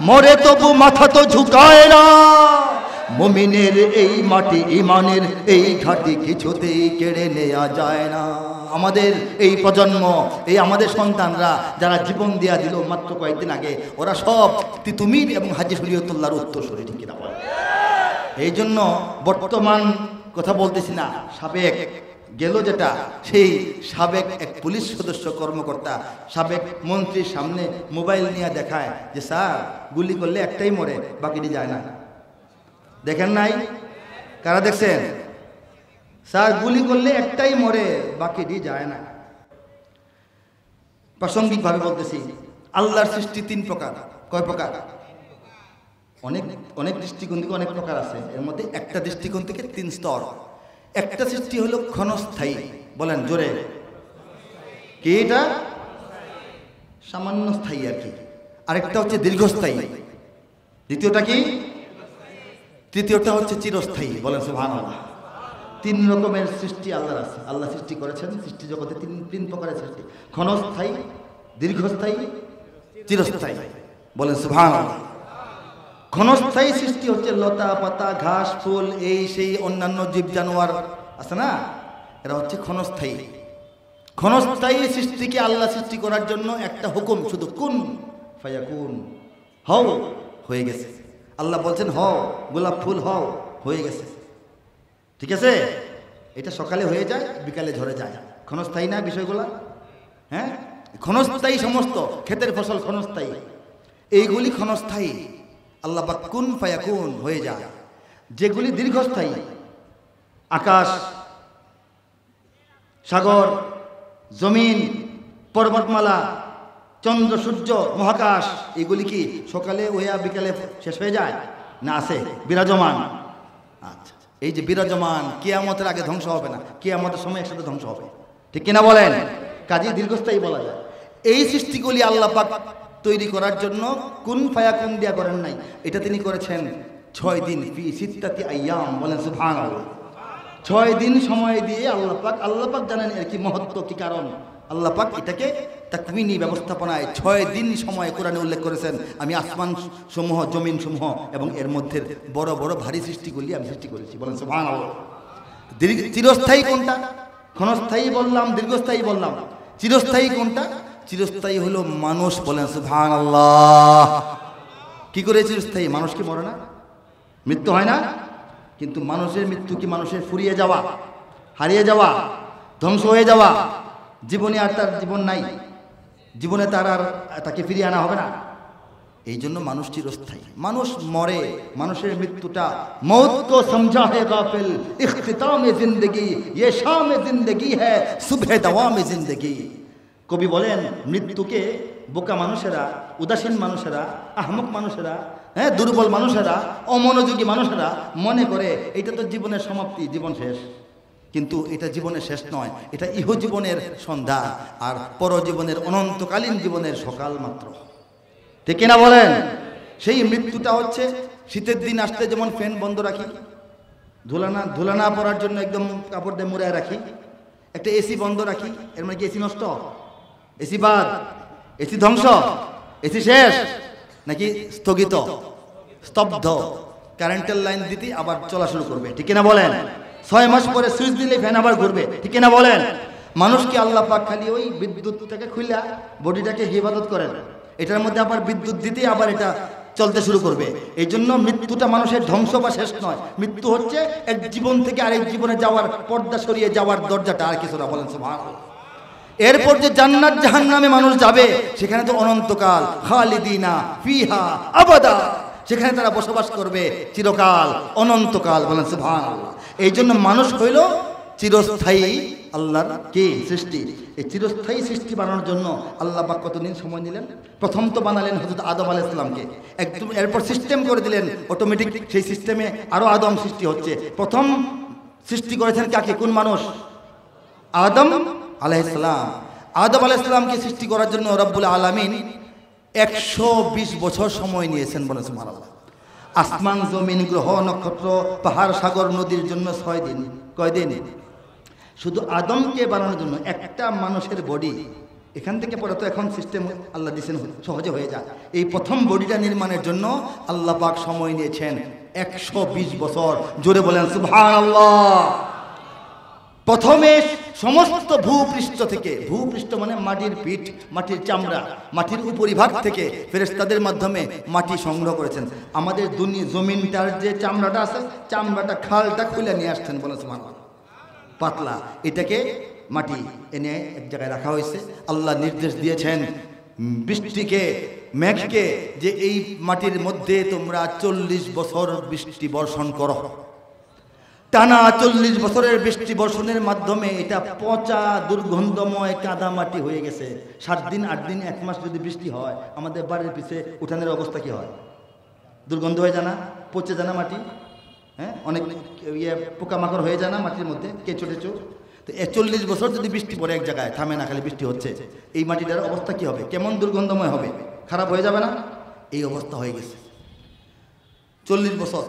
মরে তবু মাথা তো ঝুঁকায় না। মুমিনের এই মাটি, ইমানের এই ঘাটি কিছুতেই কেড়ে নেওয়া যায় না। আমাদের এই প্রজন্ম, এই আমাদের সন্তানরা যারা জীবন দেয়া দিল মাত্র কয়েকদিন আগে, ওরা সব তিতুমির এবং হাজী শরীয়তুল্লাহর উত্তরসূরি, ঠিক কিনা বলে? এই জন্য বর্তমান কথা বলতেছি না, সাবেক গেল যেটা, সেই সাবেক এক পুলিশ সদস্য কর্মকর্তা সাবেক মন্ত্রীর সামনে মোবাইল নিয়ে দেখায় যে স্যার গুলি করলে একটাই মরে, বাকিটি যায় না। দেখেন নাই? কারা দেখছেন? স্যার গুলি করলে একটাই মরে, বাকিটি যায় না। প্রাসঙ্গিকভাবে বলতেছি, আল্লাহর সৃষ্টি তিন প্রকার। কয় প্রকার? অনেক অনেক দৃষ্টিকোণ থেকে অনেক প্রকার আছে, এর মধ্যে একটা দৃষ্টিকোণ থেকে তিন স্তর। একটা সৃষ্টি হলো ক্ষণস্থায়ী, বলেন জোরে কি? এটা সামান্য স্থায়ী আর কি। আরেকটা হচ্ছে দীর্ঘস্থায়ী, দ্বিতীয়টা কি? তৃতীয়টা হচ্ছে চিরস্থায়ী, বলেন সুবহানাল্লাহ। তিন রকমের সৃষ্টি আল্লাহর আছে, আল্লাহ সৃষ্টি করেছেন সৃষ্টি জগতে তিন প্রকারের সৃষ্টি: ক্ষণস্থায়ী, দীর্ঘস্থায়ী, চিরস্থায়ী, বলেন সুবহানাল্লাহ। ক্ষণস্থায়ী সৃষ্টি হচ্ছে লতা পাতা, ঘাস ফুল, এই সেই অন্যান্য জীব জানোয়ার আছে না, এরা হচ্ছে ক্ষণস্থায়ী। ক্ষণস্থায়ী সৃষ্টিকে আল্লাহ সৃষ্টি করার জন্য একটা হুকুম, শুধু কুন ফায়াকুন, হও, হয়ে গেছে। আল্লাহ বলছেন হও গোলাপ ফুল, হও, হয়ে গেছে, ঠিক আছে? এটা সকালে হয়ে যায়, বিকালে ঝরে যায়। ক্ষণস্থায়ী না বিষয়গুলা? হ্যাঁ, ক্ষণস্থায়ী সমস্ত ক্ষেতের ফসল ক্ষণস্থায়ী, এইগুলি ক্ষণস্থায়ী। আল্লাহ পাক কুন ফায়াকুন, হয়ে যায়। যেগুলি দীর্ঘস্থায়ী, আকাশ, সাগর, জমিন, পর্বতমালা, চন্দ্র সূর্য, মহাকাশ, এগুলি কি সকালে হইয়া বিকালে শেষ হয়ে যায় না আছে বিরাজমান? আচ্ছা, এই যে বিরাজমান, কিয়ামতের আগে ধ্বংস হবে না, কিয়ামতের সময় একসাথে ধ্বংস হবে, ঠিক কিনা বলেন? কাজে দীর্ঘস্থায়ী বলা যায়। এই সৃষ্টিগুলি আল্লাহ পাক তৈরি করার জন্য কুন ফায়াকুন দিয়া করেন নাই, এটা তিনি করেছেন 6 দিন, ফি সিত্তাতি আইয়াম, বলেন সুবহানাল্লাহ। 6 দিন সময় দিয়ে আল্লাহ পাক জানেন এর কি মহত্ব, কি কারণ। আল্লাহ পাক এটাকে তাকওয়িনী ব্যবস্থাপনায় 6 দিন সময় কোরআনে উল্লেখ করেছেন। আমি আসমান সমূহ, জমিন সমূহ এবং এর মধ্যে বড় বড় ভারী সৃষ্টিগুলি আমি সৃষ্টি করেছি, বলেন সুবহানাল্লাহ। চিরস্থায়ী কোনটা? ক্ষণস্থায়ী বললাম, দীর্ঘস্থায়ী বললাম, চিরস্থায়ী কোনটা? চিরস্থায়ী হলো মানুষ, বলেন সুবহানাল্লাহ। কি করে চিরস্থায়ী? মানুষ কি মরে না? মৃত্যু হয় না? কিন্তু মানুষের মৃত্যু কি মানুষের ফুরিয়ে যাওয়া, হারিয়ে যাওয়া, ধ্বংস হয়ে যাওয়া? জীবনে আর তার জীবন নাই, জীবনে তার আর তাকে ফিরিয়ে আনা হবে না। এই জন্য মানুষ চিরস্থায়ী। মানুষ মরে, মানুষের মৃত্যুটা মৌত কো সমঝা হে গাফিল, ইখতিতামে জিন্দগি ये शाम जिंदगी है सुबह दवामे जिंदगी। কবি বলেন মৃত্যুকে বোকা মানুষেরা, উদাসীন মানুষেরা, আহমক মানুষেরা, হ্যাঁ, দুর্বল মানুষেরা, অমনোযোগী মানুষেরা মনে করে এটা তো জীবনের সমাপ্তি, জীবন শেষ। কিন্তু এটা জীবনের শেষ নয়, এটা ইহজীবনের সন্ধ্যা আর পরজীবনের অনন্তকালীন জীবনের সকাল মাত্র, ঠিক কিনা বলেন? সেই মৃত্যুটা হচ্ছে শীতের দিন আসতে যেমন ফ্যান বন্ধ রাখি, ধুলা না পড়ার জন্য একদম কাপড় দিয়ে মুড়ায় রাখি, একটা এসি বন্ধ রাখি, এর মানে কি এসি নষ্ট, এসি বাদ, এসি ধ্বংস, এসি শেষ নাকি স্থগিত, স্তব্ধ? কারেন্টের লাইন দিতে আবার চলা শুরু করবে, ঠিক কিনা বলেন? 6 মাস পরে সুইচ দিলে ফ্যান আবার ঘুরবে, ঠিক কিনা বলেন? মানুষকে আল্লাহ পাক খালি ওই বিদ্যুৎ থেকে খুলে বডিটাকে হিফাজত করেন, এটার মধ্যে আবার বিদ্যুৎ দিতে আবার এটা চলতে শুরু করবে। এই জন্য মৃত্যুটা মানুষের ধ্বংস বা শেষ নয়, মৃত্যু হচ্ছে এক জীবন থেকে আরেক জীবনে যাওয়ার, পর্দা সরিয়ে যাওয়ার দরজাটা, আর কিছু না, বলেন সুবহানাল্লাহ। এরপর যে জান্নাত জাহান্নামে মানুষ যাবে, সেখানে তো অনন্তকাল, খালিদিনা ফিহা আবাদা, সেখানে তারা বসবাস করবে চিরকাল, অনন্তকাল, বলেন সুবহানাল্লাহ। এই জন্য মানুষ হইল চিরস্থায়ী আল্লাহর কি সৃষ্টি। এই চিরস্থায়ী সৃষ্টি বানানোর জন্য আল্লাহ পাক কতদিন সময় নিলেন? প্রথম তো বানালেন হযরত আদম আলাইহিস সালামকে, একদম এরপর সিস্টেম করে দিলেন অটোমেটিক, সেই সিস্টেমে আরো আদম সৃষ্টি হচ্ছে। প্রথম সৃষ্টি করেছেন কাকে? কোন মানুষ? আদম আলাইহিস সালাম। আদম আলাইহিস সালামকে সৃষ্টি করার জন্য রব্বুল আলামিন 120 বছর সময় নিয়েছেন বলে সুবহানাল্লাহ। আসমান জমিন গ্রহ নক্ষত্র পাহাড় সাগর নদীর জন্য 6 দিন। কয় দিন? শুধু আদমকে বানানোর জন্য একটা মানুষের বডি, এখান থেকে পরে তো এখন সিস্টেম আল্লাহ দিয়েছেন সহজে হয়ে যায়। এই প্রথম বডিটা নির্মাণের জন্য আল্লাহ পাক সময় নিয়েছেন 120 বছর। জোরে বলেন সুবহানাল্লাহ। প্রথমে সমস্ত ভূপৃষ্ঠ থেকে, ভূপৃষ্ঠ মানে মাটির পিঠ, মাটির চামড়া, মাটির উপরিভাগ থেকে ফেরেশতাদের মাধ্যমে মাটি সংগ্রহ করেছেন। আমাদের জমিনটার যে চামড়াটা আছে, চামড়াটা খালটা খুলে নিয়ে আসছেন বলে সুবহানাল্লাহ। পাতলা এটাকে মাটি এনে এক জায়গায় রাখা হয়েছে। আল্লাহ নির্দেশ দিয়েছেন বৃষ্টিকে, মেঘকে, যে এই মাটির মধ্যে তোমরা 40 বছর বৃষ্টি বর্ষণ করো। টানা 40 বছরের বৃষ্টি বর্ষণের মাধ্যমে এটা পচা দুর্গন্ধময় কাদা মাটি হয়ে গেছে। 7 দিন 8 দিন 1 মাস যদি বৃষ্টি হয়, আমাদের বাড়ির পিছে উঠানের অবস্থা কি হয়? দুর্গন্ধ হয়ে যায় না? পচে যায় না মাটি? হ্যাঁ, অনেক পোকামাকড় হয়ে যায় না মাটির মধ্যে, কেঁচো টেচো? তো 40 বছর যদি বৃষ্টি পড়ে এক জায়গায়, থামে না, খালি বৃষ্টি হচ্ছে, এই মাটিটার অবস্থা কি হবে? কেমন দুর্গন্ধময় হবে, খারাপ হয়ে যাবে না? এই অবস্থা হয়ে গেছে 40 বছর।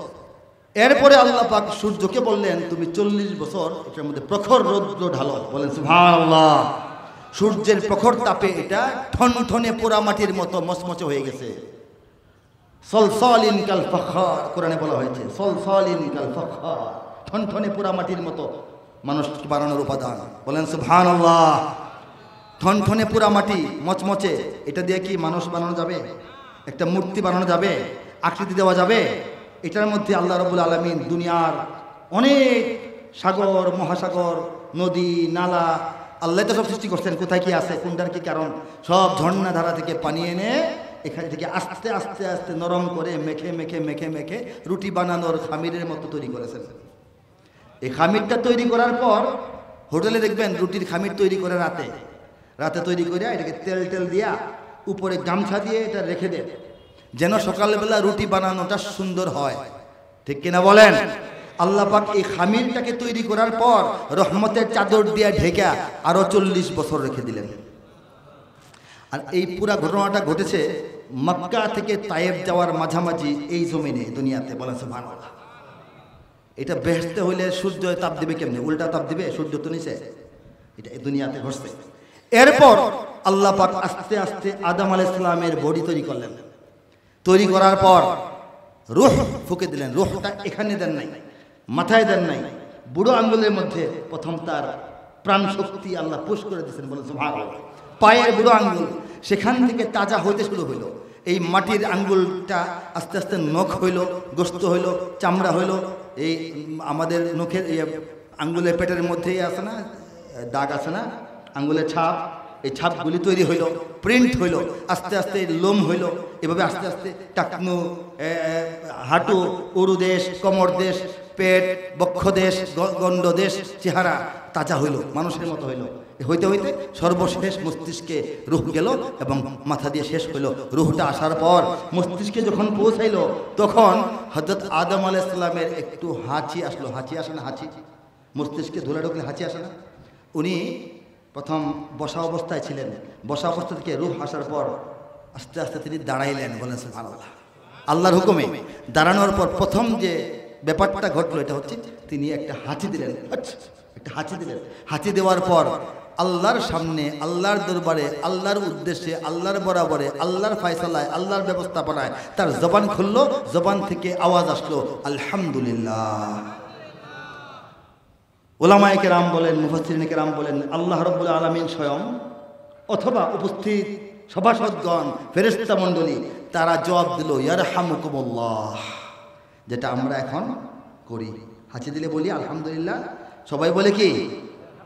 এরপরে আল্লাহ পাক সূর্যকে বললেন, তুমি 40 বছর এটার মধ্যে প্রখর রৌদ্র ঢালো। বলেন সুবহানাল্লাহ। সূর্যের প্রখর তাপে এটা ঠনঠনে পোড়া মাটির মতো মচমচে হয়ে গেছে। সলসলিন কাল ফাখার, কোরআনে বলা হয়েছে সলসলিন কাল ফাখার, ঠনঠনে পোড়া মাটির মতো মানুষ বানানোর উপাদান। বলেন সুবহানাল্লাহ। ঠনঠনে পোড়া মাটি মচমচে, এটা দিয়ে কি মানুষ বানানো যাবে? একটা মূর্তি বানানো যাবে? আকৃতি দেওয়া যাবে? এটার মধ্যে আল্লাহ রাব্বুল আলামিন দুনিয়ার অনেক সাগর, মহাসাগর, নদী, নালা, আল্লাহ তো সব সৃষ্টি করছেন। কোথায় কি আছে, কোনটার কি কারণ, সব ঝর্ণা ধারা থেকে পানি এনে এখান থেকে আস্তে আস্তে আস্তে নরম করে মেখে মেখে মেখে মেখে রুটি বানানোর খামিরের মতো তৈরি করেছেন। এই খামিরটা তৈরি করার পর হোটেলে দেখবেন রুটির খামির তৈরি করে রাতে রাতে তৈরি করে এটাকে তেল টেল দিয়া উপরে গামছা দিয়ে এটা রেখে দেয়, যেন সকালবেলা রুটি বানানোটা সুন্দর হয়। ঠিক কিনা বলেন? আল্লাহ পাক এই খামিরটাকে তৈরি করার পর রহমতের চাদর দিয়ে ঢেকে আরো 40 বছর রেখে দিলেন। আর এই পুরা ঘটনাটা ঘটেছে মক্কা থেকে তায়েব যাওয়ার মাঝামাঝি এই জমিনে, দুনিয়াতে। বলেন সুবহানাল্লাহ। এটা বেহেশতে হইলে সূর্য তাপ দিবে কেমনে? উল্টা তাপ দিবে, সূর্য তো নিচে। এটা এই দুনিয়াতে ঘটছে। এরপর আল্লাহ পাক আস্তে আস্তে আদম আলাইহিস সালামের বডি তৈরি করলেন। তৈরি করার পর রূহ ফুঁকে দিলেন। রূহটা এখানে দেন নাই, মাথায় দেন নাই, বুড়ো আঙ্গুলের মধ্যে প্রথম তার প্রাণ শক্তি আল্লাহ পুশ করে দিয়েছেন। বলে সুবহানাল্লাহ। পায়ের বুড়ো আঙ্গুল, সেখান থেকে তাজা হইতে শুরু হইল। এই মাটির আঙ্গুলটা আস্তে আস্তে নখ হইল, গোস্ত হইল, চামড়া হইল। এই আমাদের নখের আঙ্গুলের পেটের মধ্যেই আছে না দাগ, আছে না আঙ্গুলের ছাপ, এই ছাপগুলি তৈরি হইল, প্রিন্ট হইল। আস্তে আস্তে লোম হইল। এভাবে আস্তে আস্তে টাকনু, হাঁটু, উরুদেশ, কোমর দেশ, পেট, বক্ষদেশ, গণ্ডদেশ, চেহারা তাজা হইল, মানুষের মতো হইল। হইতে হইতে সর্বশেষ মস্তিষ্কে রূহ গেল এবং মাথা দিয়ে শেষ হইল। রূহটা আসার পর মস্তিষ্কে যখন পৌঁছাইল, তখন হযরত আদম আলাইহিস সালামের একটু হাঁচি আসলো। হাঁচি আসে না? হাঁচি, মস্তিষ্কে ধুলা ঢুকলে হাঁচি আসে না? উনি প্রথম বসা অবস্থায় ছিলেন। বসা অবস্থা থেকে রূহ আসার পর আস্তে আস্তে তিনি দাঁড়াইলেন। বলেন সুবহানাল্লাহ। আল্লাহর হুকুমে দাঁড়ানোর পর প্রথম যে ব্যাপারটা ঘটলো এটা হচ্ছে তিনি একটা হাঁচি দিলেন। একটা হাঁচি দিলেন। হাঁচি দেওয়ার পর আল্লাহর সামনে, আল্লাহর দরবারে, আল্লাহর উদ্দেশ্যে, আল্লাহর বরাবরে, আল্লাহর ফয়সালায়, আল্লাহর ব্যবস্থাপনায় তার জবান খুললো। জবান থেকে আওয়াজ আসলো আলহামদুলিল্লাহ। উলামায়ে কেরাম বলেন, মুফাসসিরিনে কেরাম বলেন, আল্লাহ রাব্বুল আলামিন স্বয়ং অথবা উপস্থিত সভাসদগণ, ফেরেশতা মণ্ডলী, তারা জবাব দিল ইয়ারহামুকুমুল্লাহ, যেটা আমরা এখন করি। হাঁচি দিলে বলি আলহামদুলিল্লাহ, সবাই বলে কি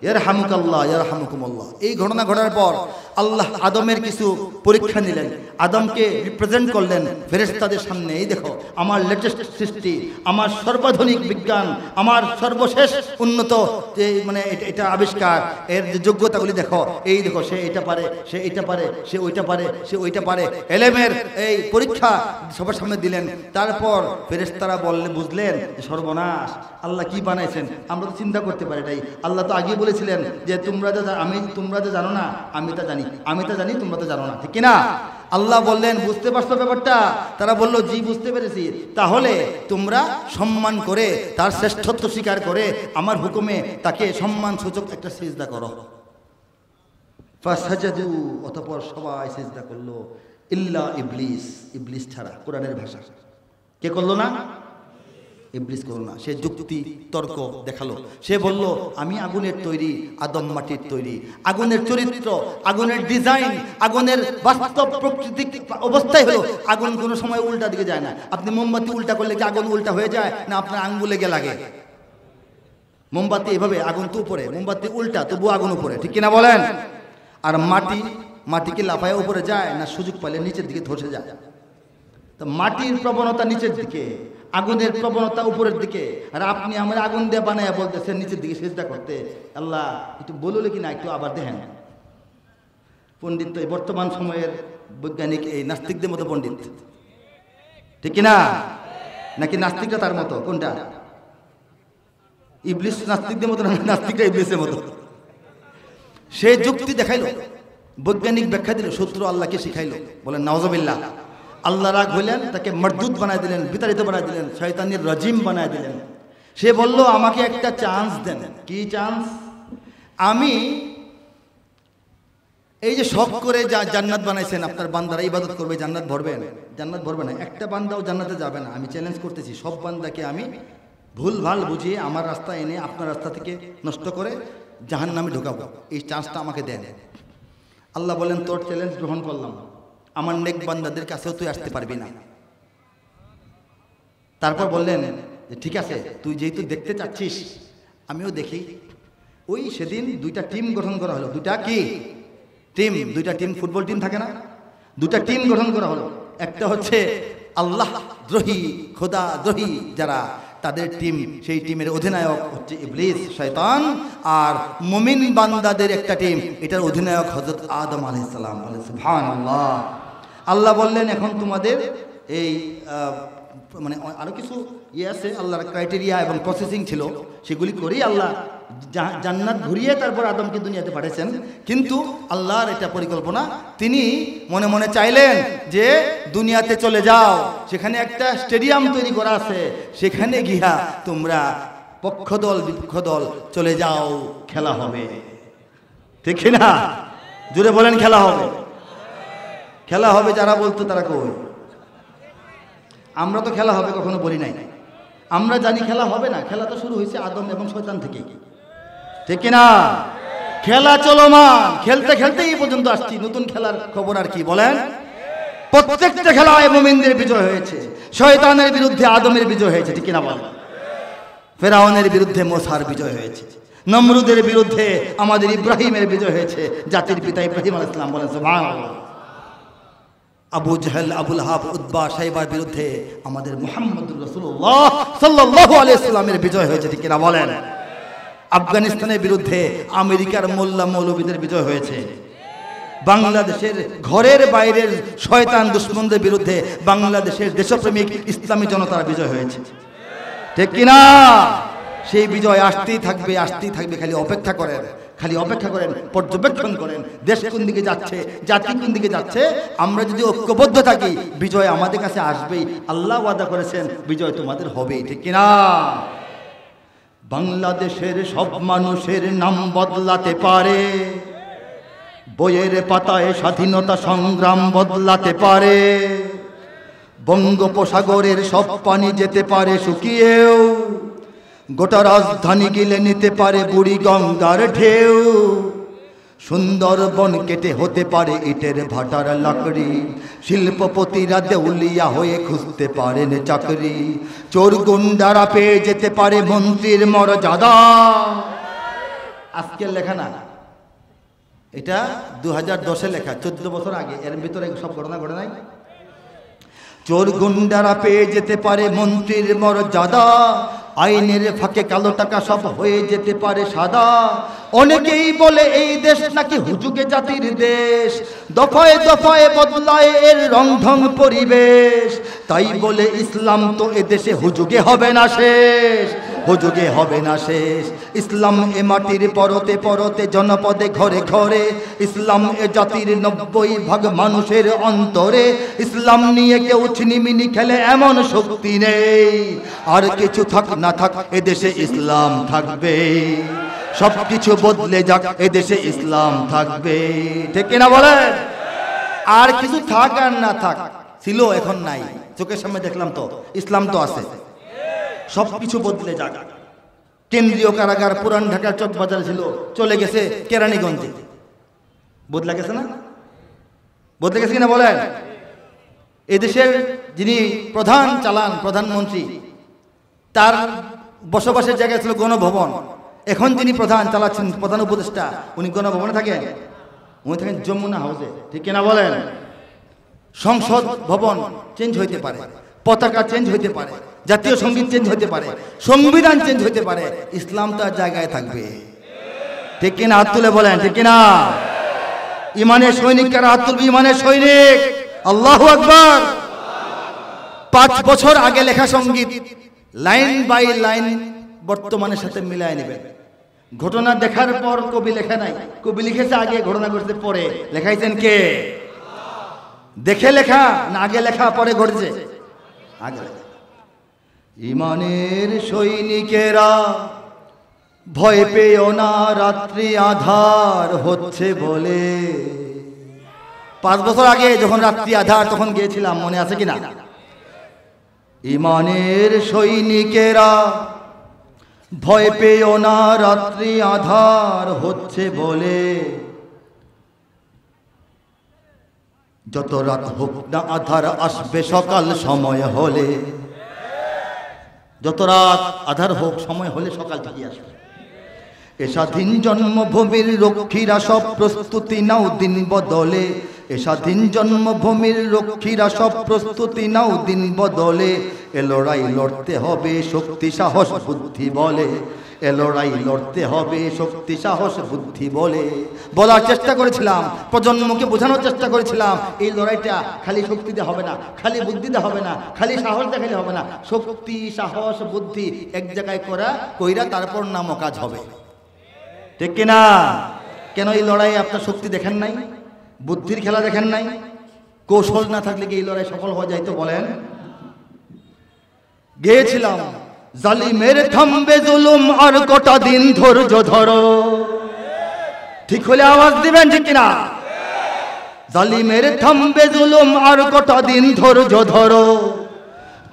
ইয়ারহামুকাল্লাহ, ইয়ারহামুকুমুল্লাহ। এই ঘটনা ঘটার পর আল্লাহ আদমের কিছু পরীক্ষা নিলেন, আদমকে রিপ্রেজেন্ট করলেন ফেরেশতাদের সামনে। এই দেখো আমার লেটেস্ট সৃষ্টি, আমার সর্বাধুনিক বিজ্ঞান, আমার সর্বশেষ উন্নত যে মানে এটা আবিষ্কার, এর যে যোগ্যতাগুলি দেখো। এই দেখো, সে এটা পারে, সে এটা পারে, সে ওইটা পারে, সে ওইটা পারে। এলেমের এই পরীক্ষা সবার সামনে দিলেন। তারপর ফেরেশতারা বুঝলেন সর্বনাশ, আল্লাহ কি বানাইছেন, আমরা তো চিন্তা করতে পারি নাই। আল্লাহ তো আগে বলেছিলেন যে তোমরা যা জানো না আমি তা জানি, আমি তা জানি তোমরা তো জানো না, ঠিক কিনা? আল্লাহ বললেন বুঝতে পারছো ব্যাপারটা? তারা বলল জি বুঝতে পেরেছি। তাহলে তোমরা সম্মান করে তার শ্রেষ্ঠত্ব স্বীকার করে আমার হুকুমে তাকে সম্মান সূচক একটা সিজদা করো। ফাসাজাদু, অতঃপর সবাই সিজদা করলো ইল্লা ইবলিস, ইবলিস ছাড়া। কোরআনের ভাষা। কে করলো না? ইবলিস করলো না। সে যুক্তি তর্ক দেখালো। সে বলল আমি আগুনের তৈরি, আদম মাটির তৈরি। আগুনের চরিত্র, আগুনের ডিজাইন, আগুনের বাস্তব প্রকৃতিক অবস্থাই হলো আগুন কোনো সময় উল্টা দিকে যায় না। আপনি মোমবাতি উল্টা করলে কি আগুন উল্টা হয়ে যায় না আপনার আঙ্গুলে গিয়ে লাগে? মোমবাতি এভাবে, আগুন তো উপরে, মোমবাতি উল্টা তবু আগুন উপরে, ঠিক কিনা বলেন? আর মাটিকে লাফায় উপরে যায় না সুযোগ পাইলে নিচের দিকে ধসে যায়? তো মাটির প্রবণতা নিচের দিকে, আগুনের প্রবণতা উপরের দিকে। আর আপনি আমার আগুন দিয়ে বানায় বলতেছেন নিচের দিকে সিজদা করতে। আল্লাহ একটু বললে কি না, একটু আবার দেখেন। পণ্ডিত তো এই বর্তমান সময়ের বৈজ্ঞানিক এই নাস্তিকদের মতো পণ্ডিত, ঠিক কিনা? নাকি নাস্তিকটা তার মতো? কোনটা? ইবলিস নাস্তিকদের মতো, নাস্তিকটা ইবলিসের মতো। সে যুক্তি দেখাইলো, বৈজ্ঞানিক ব্যাখ্যা দিল, শত্রু আল্লাহকে শিখাইলো। বলেন নাউজুবিল্লাহ। আল্লাহ রাগ হইলেন, তাকে মরদুদ বানায় দিলেন, বিতাড়িত বানায় দিলেন, শয়তানের রাজিম বানায় দিলেন। সে বলল আমাকে একটা চান্স দেন। কি চান্স? আমি এই যে শখ করে জান্নাত বানাইছেন, আপনার বান্দারা ইবাদত করবে, জান্নাত ভরবেন? জান্নাত ভরবে না, একটা বান্দাও জান্নাতে যাবে না। আমি চ্যালেঞ্জ করতেছি, সব বান্দাকে আমি ভুল ভাল বুঝিয়ে আমার রাস্তা এনে আপনার রাস্তা থেকে নষ্ট করে জাহান্নামে ঢোকাবো। এই চান্সটা আমাকে দেন। আল্লাহ বলেন তোর চ্যালেঞ্জ গ্রহণ করলাম, আমার নেক বান্দাদের কাছেও তুই আসতে পারবি না। তারপর বললেন যে ঠিক আছে, তুই যেহেতু দেখতে চাচ্ছিস আমিও দেখি। ওই সেদিন দুইটা টিম গঠন করা হলো। দুইটা কি টিম? দুইটা টিম, ফুটবল টিম থাকে না? দুটা টিম গঠন করা হলো। একটা হচ্ছে আল্লাহ দ্রোহী, খোদা দ্রোহী যারা, তাদের টিম। সেই টিমের অধিনায়ক হচ্ছে ইবলিস, শয়তান। আর মুমিন বান্দাদের একটা টিম, এটার অধিনায়ক হযরত আদম আলাইহিস সালাম। সুবহানাল্লাহ। আল্লাহ বললেন এখন তোমাদের এই মানে আরো কিছু আছে, আল্লাহর ক্রাইটেরিয়া এবং প্রসেসিং ছিল, সেগুলি করেই আল্লাহ জান্নাত ঘুরিয়ে তারপর আদমকে দুনিয়াতে পাঠিয়েছেন। কিন্তু আল্লাহর এটা পরিকল্পনা, তিনি মনে মনে চাইলেন যে দুনিয়াতে চলে যাও, সেখানে একটা স্টেডিয়াম তৈরি করা আছে, সেখানে গিয়া তোমরা পক্ষ দল বিপক্ষ দল চলে যাও, খেলা হবে। ঠিক না? জোরে বলেন খেলা হবে। খেলা হবে যারা বলতো তারা কই? আমরা তো খেলা হবে কখনো বলি নাই। আমরা জানি খেলা হবে না। খেলা তো শুরু হয়েছে আদম এবং শয়তান থেকে, ঠিক কিনা? খেলা চলমান, খেলতে খেলতে এই পর্যন্ত আসছি। নতুন খেলার খবর আর কি বলেন? প্রত্যেকটা খেলায় মুমিনদের বিজয় হয়েছে। শয়তানের বিরুদ্ধে আদমের বিজয় হয়েছে, ঠিক কিনা বলেন? ফেরাউনের বিরুদ্ধে মুসার বিজয় হয়েছে। নমরুদের বিরুদ্ধে আমাদের ইব্রাহিমের বিজয় হয়েছে, জাতির পিতা ইব্রাহিম আলাইহিস সালাম। বলেন সুবহানাল্লাহ। আবু জাহেল, আবুল হাব, উতবা, শাইবার বিরুদ্ধে আমাদের মুহাম্মদুর রাসূলুল্লাহ সাল্লাল্লাহু আলাইহি ওয়াসাল্লামের বিজয় হয়েছে, ঠিক কিনা বলেন? আফগানিস্তানের বিরুদ্ধে আমেরিকার মোল্লা মৌলবীদের বিজয় হয়েছে। বাংলাদেশের ঘরের বাইরের শয়তান দুশমনদের বিরুদ্ধে বাংলাদেশের দেশপ্রেমিক ইসলামী জনতার বিজয় হয়েছে, ঠিক কিনা? সেই বিজয় আসতেই থাকবে, আসতেই থাকবে। খালি অপেক্ষা করেন, খালি অপেক্ষা করেন, পর্যবেক্ষণ করেন দেশ কোন দিকে যাচ্ছে, জাতি কোন দিকে যাচ্ছে। আমরা যদি ঐক্যবদ্ধ থাকি বিজয় আমাদের কাছে আসবেই। আল্লাহ ওয়াদা করেছেন বিজয় তোমাদের হবেই, ঠিক কিনা? বাংলাদেশের সব মানুষের নাম বদলাতে পারে, বইয়ের পাতায় স্বাধীনতা সংগ্রাম বদলাতে পারে, বঙ্গোপসাগরের সব পানি যেতে পারে শুকিয়েও, গোটা রাজধানী গিলে নিতে পারে বুড়ি গঙ্গার ঢেউ, সুন্দরবন কেটে হতে পারে ইটের ভাটার লাকড়ি, শিল্পপতিরা দেউলিয়া হয়ে খুঁজতে পারেন চাকরি, চোর গুন্ডারা পেয়ে যেতে পারে মন্ত্রীর মর্যাদা। আজকের লেখা না, এটা 2010-এ লেখা, 14 বছর আগে। এর ভিতরে সব ঘটনা ঘটে নাই? চোর গুন্ডারা পেয়ে যেতে পারে মন্ত্রীর মর্যাদা, আইনের ফাঁকে কালো টাকা সব হয়ে যেতে পারে সাদা। অনেকেই বলে এই দেশ নাকি হুজুগে জাতির দেশ, দফায় দফায় বদলায় এর রংঢং পরিবেশ, তাই বলে ইসলাম তো এ দেশে হুজুগে হবে না শেষ। হুজুগে হবে না শেষ। ইসলাম এ মাটির পরতে পরতে জনপদে ঘরে ঘরে, ইসলাম এ জাতির 90% মানুষের অন্তরে। ইসলাম নিয়ে কেউ ছিনিমিনি খেলে এমন শক্তি নেই, আর কিছু থাক না থাক এদেশে ইসলাম থাকবে। সবকিছু বদলে যাক এদেশে ইসলাম থাকবে, ঠিক কিনা বলেন? আর কিছু থাক আর না থাক, ছিল এখন নাই, চোখের সামনে দেখলাম তো, ইসলাম তো আছে। সবকিছু বদলে যাক। কেন্দ্রীয় কারাগার পুরান ঢাকার চকবাজার ছিল, চলে গেছে কেরানীগঞ্জে। বদলে গেছে না? বদলে গেছে কিনা বলেন? এদেশের যিনি প্রধান চালান, প্রধানমন্ত্রী, তার বসবাসের জায়গা ছিল গণভবন। এখন যিনি প্রধান চালাচ্ছেন, প্রধান উপদেষ্টা, উনি গণভবনে থাকেন? উনি থাকেন যমুনা হাউসে, ঠিক কিনা বলেন? সংসদ ভবন চেঞ্জ হইতে পারে, পতাকা চেঞ্জ হইতে পারে, জাতীয় সঙ্গীত চেঞ্জ হইতে পারে, সংবিধান চেঞ্জ হইতে পারে, ইসলাম তার জায়গায় থাকবে, ঠিক কিনা? হাত তুলে বলেন ঠিক কিনা? ইমানের সৈনিক কারা? হাত তুলবে ইমানের সৈনিক। আল্লাহু আকবার। 5 বছর আগে লেখা সঙ্গীত লাইন বাই লাইন বর্তমানের সাথে মিলায় নেবেন। ঘটনা দেখার পর কবি লেখা নাই, কবি লিখেছে আগে, ঘটনা ঘটতে পরে। লেখাইছেন কে? দেখে লেখা না আগে লেখা পরে ঘটেছে? আগে লেখা। ইমানের সৈনিকেরা ভয় পেও না, রাত্রি আধার হচ্ছে বলে। 5 বছর আগে যখন রাত্রি আধার, তখন গিয়েছিলাম, মনে আছে কিনা? ইমানের সৈনিকেরা ভয় পেও না, রাত্রি আধার হচ্ছে বলে। যত রাত হোক না আধার আসবে সকাল সময় হলে। যত রাত আধার হোক, সময় হলে সকাল ঠিকই আসবে। এ স্বাধীন জন্মভূমির রক্ষীরা সব প্রস্তুতি নাও দিন বদলে। এ স্বাধীন জন্মভূমির রক্ষীরা সব প্রস্তুতি নাও দিন বদলে। এ লড়াই লড়তে হবে শক্তি সাহস বুদ্ধি বলে। এ লড়াই লড়তে হবে শক্তি সাহস বুদ্ধি বলে। বলার চেষ্টা করেছিলাম, প্রজন্মকে বোঝানোর চেষ্টা করেছিলাম, এই লড়াইটা খালি শক্তিতে হবে না, খালি বুদ্ধিতে হবে না, খালি সাহস দেখালে হবে না। শক্তি সাহস বুদ্ধি এক জায়গায় কইরা তারপর নাম কাজ হবে, ঠিক কিনা? কেন এই লড়াইয়ে আপনার শক্তি দেখেন নাই, বুদ্ধির খেলা দেখেন নাই? কৌশল না থাকলে কি এই লড়াই সফল হয়ে যাইতো বলেন? গিয়েছিলাম, জালিমের থামবে জুলুম আর কটা দিন ধৈর্য ধরো। ঠিক হলে আওয়াজ দিবেন, ঠিক কিনা? জালিমের থামবে জুলুম আর কটা দিন ধৈর্য ধরো।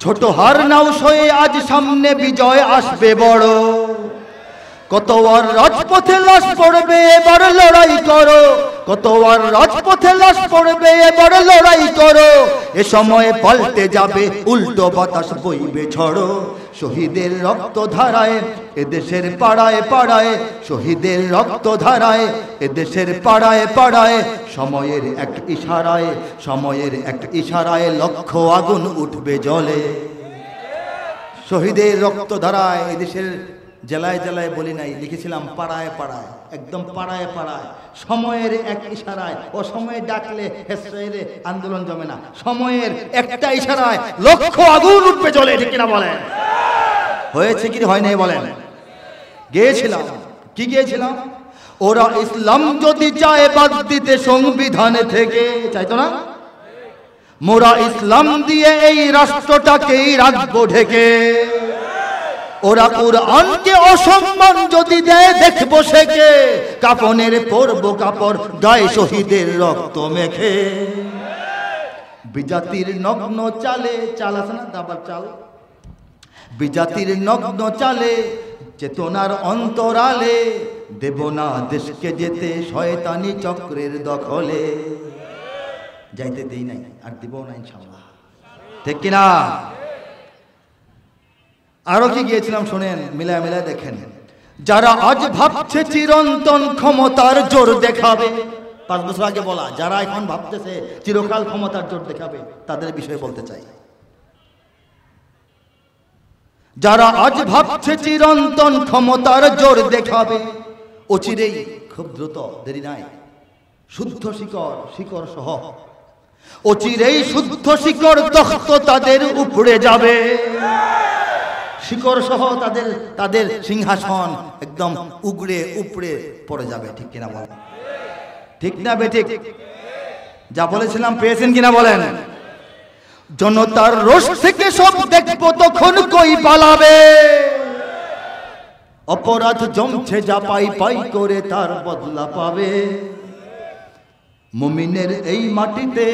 ছোট হার নাও সয়ে আজ সামনে বিজয় আসবে বড়। কত আর রাজপথে লাশ পড়বে, এবার লড়াই করো। কত আর রাজপথে লাশ পড়বে, এবার লড়াই করো। এ সময়ে পাল্টে যাবে, উল্টো বাতাস বইবে ঝড়ো। শহীদের রক্ত ধারায় এদেশের পাড়ায় পাড়ায়, শহীদের রক্ত ধারায় এদেশের পাড়ায় পাড়ায়। সময়ের এক ইশারায়, সময়ের এক ইশারায় লক্ষ আগুন উঠবে জ্বলে। শহীদের রক্ত ধারায় এদেশের জেলায় জেলায় বলি নাই, লিখেছিলাম পাড়ায় পাড়ায়, একদম পাড়ায় পাড়ায়। সময়ের এক ইশারায়, ও সময়ে ডাকলে হেসরে আন্দোলন জমে না। সময়ের একটা ইশারায় লক্ষ আগুন উঠবে জ্বলে, ঠিক কিনা বলেন? হয়েছে কি হয় নাই বলেন? গিয়েছিলাম, কি গিয়েছিলাম? ওরা ইসলাম যদি চায় বাদ দিতে সংবিধান থেকে, চাইতো না? মোরা ইসলাম দিয়ে এই রাষ্ট্রটাকেই রাখবো ঢেকে। ওরা কুরআনকে অসম্মান যদি দেয় দেখবো সেকে। কাফনের পরবো কাপড় গায়ে শহীদের রক্ত মেখে। বিজাতির নগ্ন চালে, চাল আছে না দাবার চাল, বিজাতির নগ্ন চালে চেতনার অন্তরালে। দেব না দেশকে যেতে শয়তানি চক্রের দখলে। যাইতে দেই নাই আর দিব না ইনশাআল্লাহ, ঠিক কিনা? আরো কি গিয়েছিলাম শোনেন, মিলায় মিলায় দেখেন। যারা আজ ভাবছে চিরন্তন ক্ষমতার জোর দেখাবে, 5 বছর আগে বলা, যারা এখন ভাবতেছে চিরকাল ক্ষমতার জোর দেখাবে, তাদের বিষয়ে বলতে চাই। যারা আজ ভাবছে চিরন্তন ক্ষমতার জোর দেখাবে, অচিরেই, খুব দ্রুত, দেরি নাই, শুদ্ধ শিকড়, শিকড় সহ অচিরেই শুদ্ধ শিকড় তখ্ত তাদের উপড়ে যাবে। শিকড় সহ তাদের তাদের সিংহাসন একদম উগড়ে উপড়ে পড়ে যাবে। ঠিক কিনা বলেন? ঠিক না বেঠিক? যা বলেছিলাম পেয়েছেন কিনা বলেন? জনতার রোষ থেকে সব দেখবো তখন কই পালাবে, অপরাধ জমছে যা পাই পাই করে তার বদলা পাবে। মুমিনের এই মাটিতে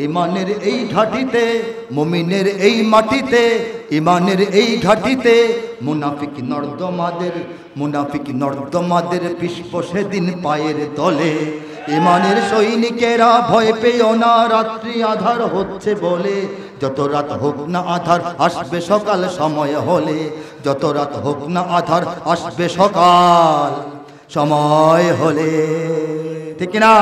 ইমানের এই ঘাটিতে, মুমিনের এই মাটিতে ইমানের এই ঘাটিতে মুনাফিক নর্দমাদের পিষ্প সেদিন পায়ের তলে। ইমানের সৈনিকেরা ভয় পেও না, রাত্রি আধার হচ্ছে বলে। যত রাত হোক না আধার আসবে সকাল সময় হলে, যত রাত হোক না আধার আসবে সকাল সময় হলে। ঠিক না?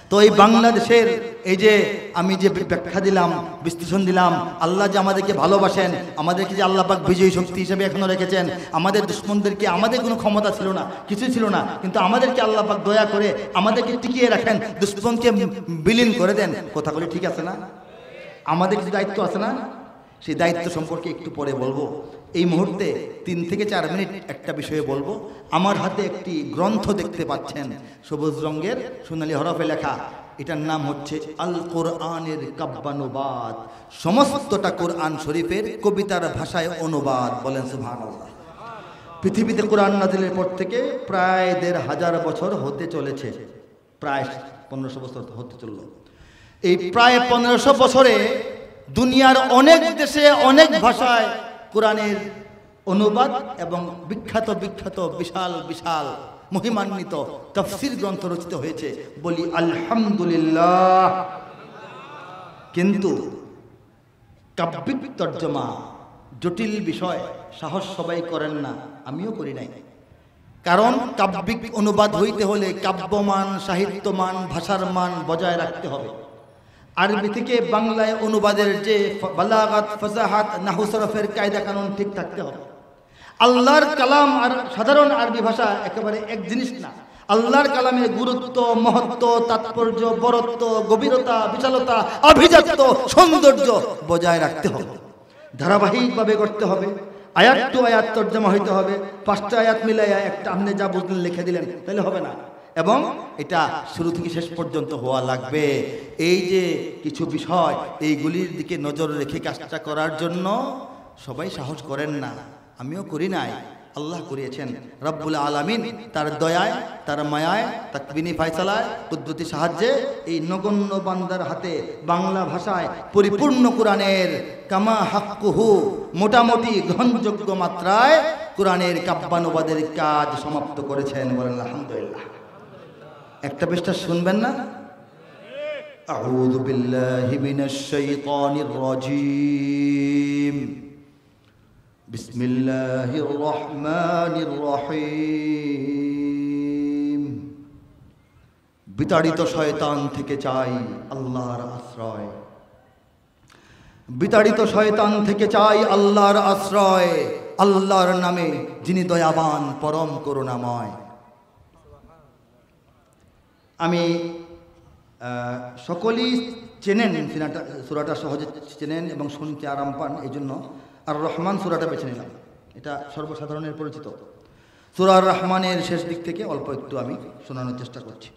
তো এই বাংলাদেশের এই যে আমি যে ব্যাখ্যা দিলাম, বিশ্লেষণ দিলাম, আল্লাহ যে আমাদেরকে ভালোবাসেন, আমাদেরকে যে আল্লাহ পাক বিজয়ী শক্তি হিসেবে এখনো রেখেছেন, আমাদের দুশ্মনদেরকে, আমাদের কোনো ক্ষমতা ছিল না, কিছু ছিল না, কিন্তু আমাদেরকে আল্লাহ পাক দয়া করে আমাদেরকে টিকিয়ে রাখেন, দুশ্মনকে বিলীন করে দেন। কথাগুলি ঠিক আছে না? আমাদের কিছু দায়িত্ব আছে না? সেই দায়িত্ব সম্পর্কে একটু পরে বলবো। এই মুহূর্তে 3 থেকে 4 মিনিট একটা বিষয়ে বলবো। আমার হাতে একটি গ্রন্থ দেখতে পাচ্ছেন, সবুজ রঙের সোনালী হরফে লেখা। এটার নাম হচ্ছে আল কোরআনের কাব্যানুবাদ। সমস্তটা কোরআন শরীফের কবিতার ভাষায় অনুবাদ। বলেন সুবহানাল্লাহ। পৃথিবীতে কোরআন নাজিলের পর থেকে প্রায় 1500 বছর হতে চলেছে, প্রায় 1500 বছর হতে চলল। এই প্রায় 1500 বছরে দুনিয়ার অনেক দেশে অনেক ভাষায় কোরআনের অনুবাদ এবং বিখ্যাত বিখ্যাত বিশাল বিশাল মহিমান্বিত তাফসীর গ্রন্থ রচিত হয়েছে। বলি আলহামদুলিল্লাহ। কিন্তু কাব্যিক তর্জমা জটিল বিষয়, সাহস সবাই করেন না, আমিও করি নাই। কারণ কাব্যিক অনুবাদ হইতে হলে কাব্যমান, সাহিত্যমান, ভাষার মান বজায় রাখতে হবে। আরবি থেকে বাংলায় অনুবাদের যে বালাগাত, ফাসাহাত, নাহু সরফের কায়দা কানুন ঠিক থাকতে হবে। আল্লাহর কালাম আর সাধারণ আরবি ভাষা একেবারে এক জিনিস না। আল্লাহর কালামের গুরুত্ব, মহত্ব, তাৎপর্য, বরত্ব, গভীরতা, বিশালতা, আভিজাত্য, সৌন্দর্য বজায় রাখতে হবে। ধারাবাহিকভাবে করতে হবে। আয়াত টু আয়াত তর্জমা হইতে হবে। 5টা আয়াত মিলাইয়া একটা আপনি যা বুঝলেন লিখে দিলেন তাহলে হবে না, এবং এটা শুরু থেকে শেষ পর্যন্ত হওয়া লাগবে। এই যে কিছু বিষয়, এইগুলির দিকে নজর রেখে কাজটা করার জন্য সবাই সাহস করেন না, আমিও করি নাই, আল্লাহ করিয়েছেন। রব্বুল আলামিন তার দয়ায়, তার মায়ায়, তাকবিনী ফায়সালায়, কুদরতি সাহায্যে এই নগণ্য বান্দার হাতে বাংলা ভাষায় পরিপূর্ণ কোরআনের কামা হাক্কুহু, মোটামুটি গ্রহণযোগ্য মাত্রায় কোরআনের কাব্যানুবাদের কাজ সমাপ্ত করেছেন। বলেন আলহামদুলিল্লাহ। একটা পৃষ্ঠা শুনবেন না? আউযু বিল্লাহি মিনাশ শাইতানির রাজীম। বিসমিল্লাহির রহমানির রহিম। বিতাড়িত শয়তান থেকে চাই আল্লাহর আশ্রয়, বিতাড়িত শয়তান থেকে চাই আল্লাহর আশ্রয়, আল্লাহর নামে যিনি দয়াবান পরম করুণাময়। আমি সকলেই চেনেন সূরাটা, সহজে চেনেন এবং শুনতে আরাম পান, এই জন্য আর রহমান সূরাটা বেছে নিলাম। এটা সর্বসাধারণের পরিচিত সূরা আর রহমানের শেষ দিক থেকে অল্প একটু আমি শোনানোর চেষ্টা করছি।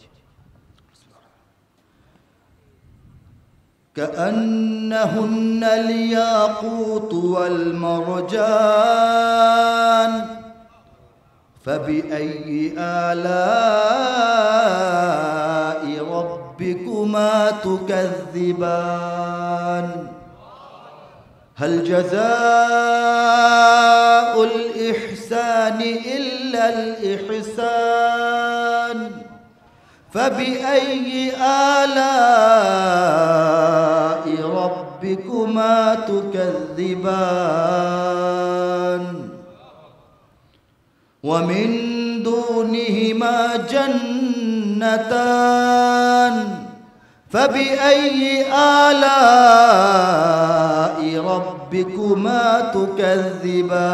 কাআন্নাহুন্নাল ইয়াকুতু ওয়াল মারজান ফাবিআইয়ি আলাই রাব্বিকুমা তুকাযযিবান هل جزاء الإحسان إلا الإحسان فبأي آلاء ربكما تكذبان ومن دونهما جنتان فبأي آلاء ربكما تكذبان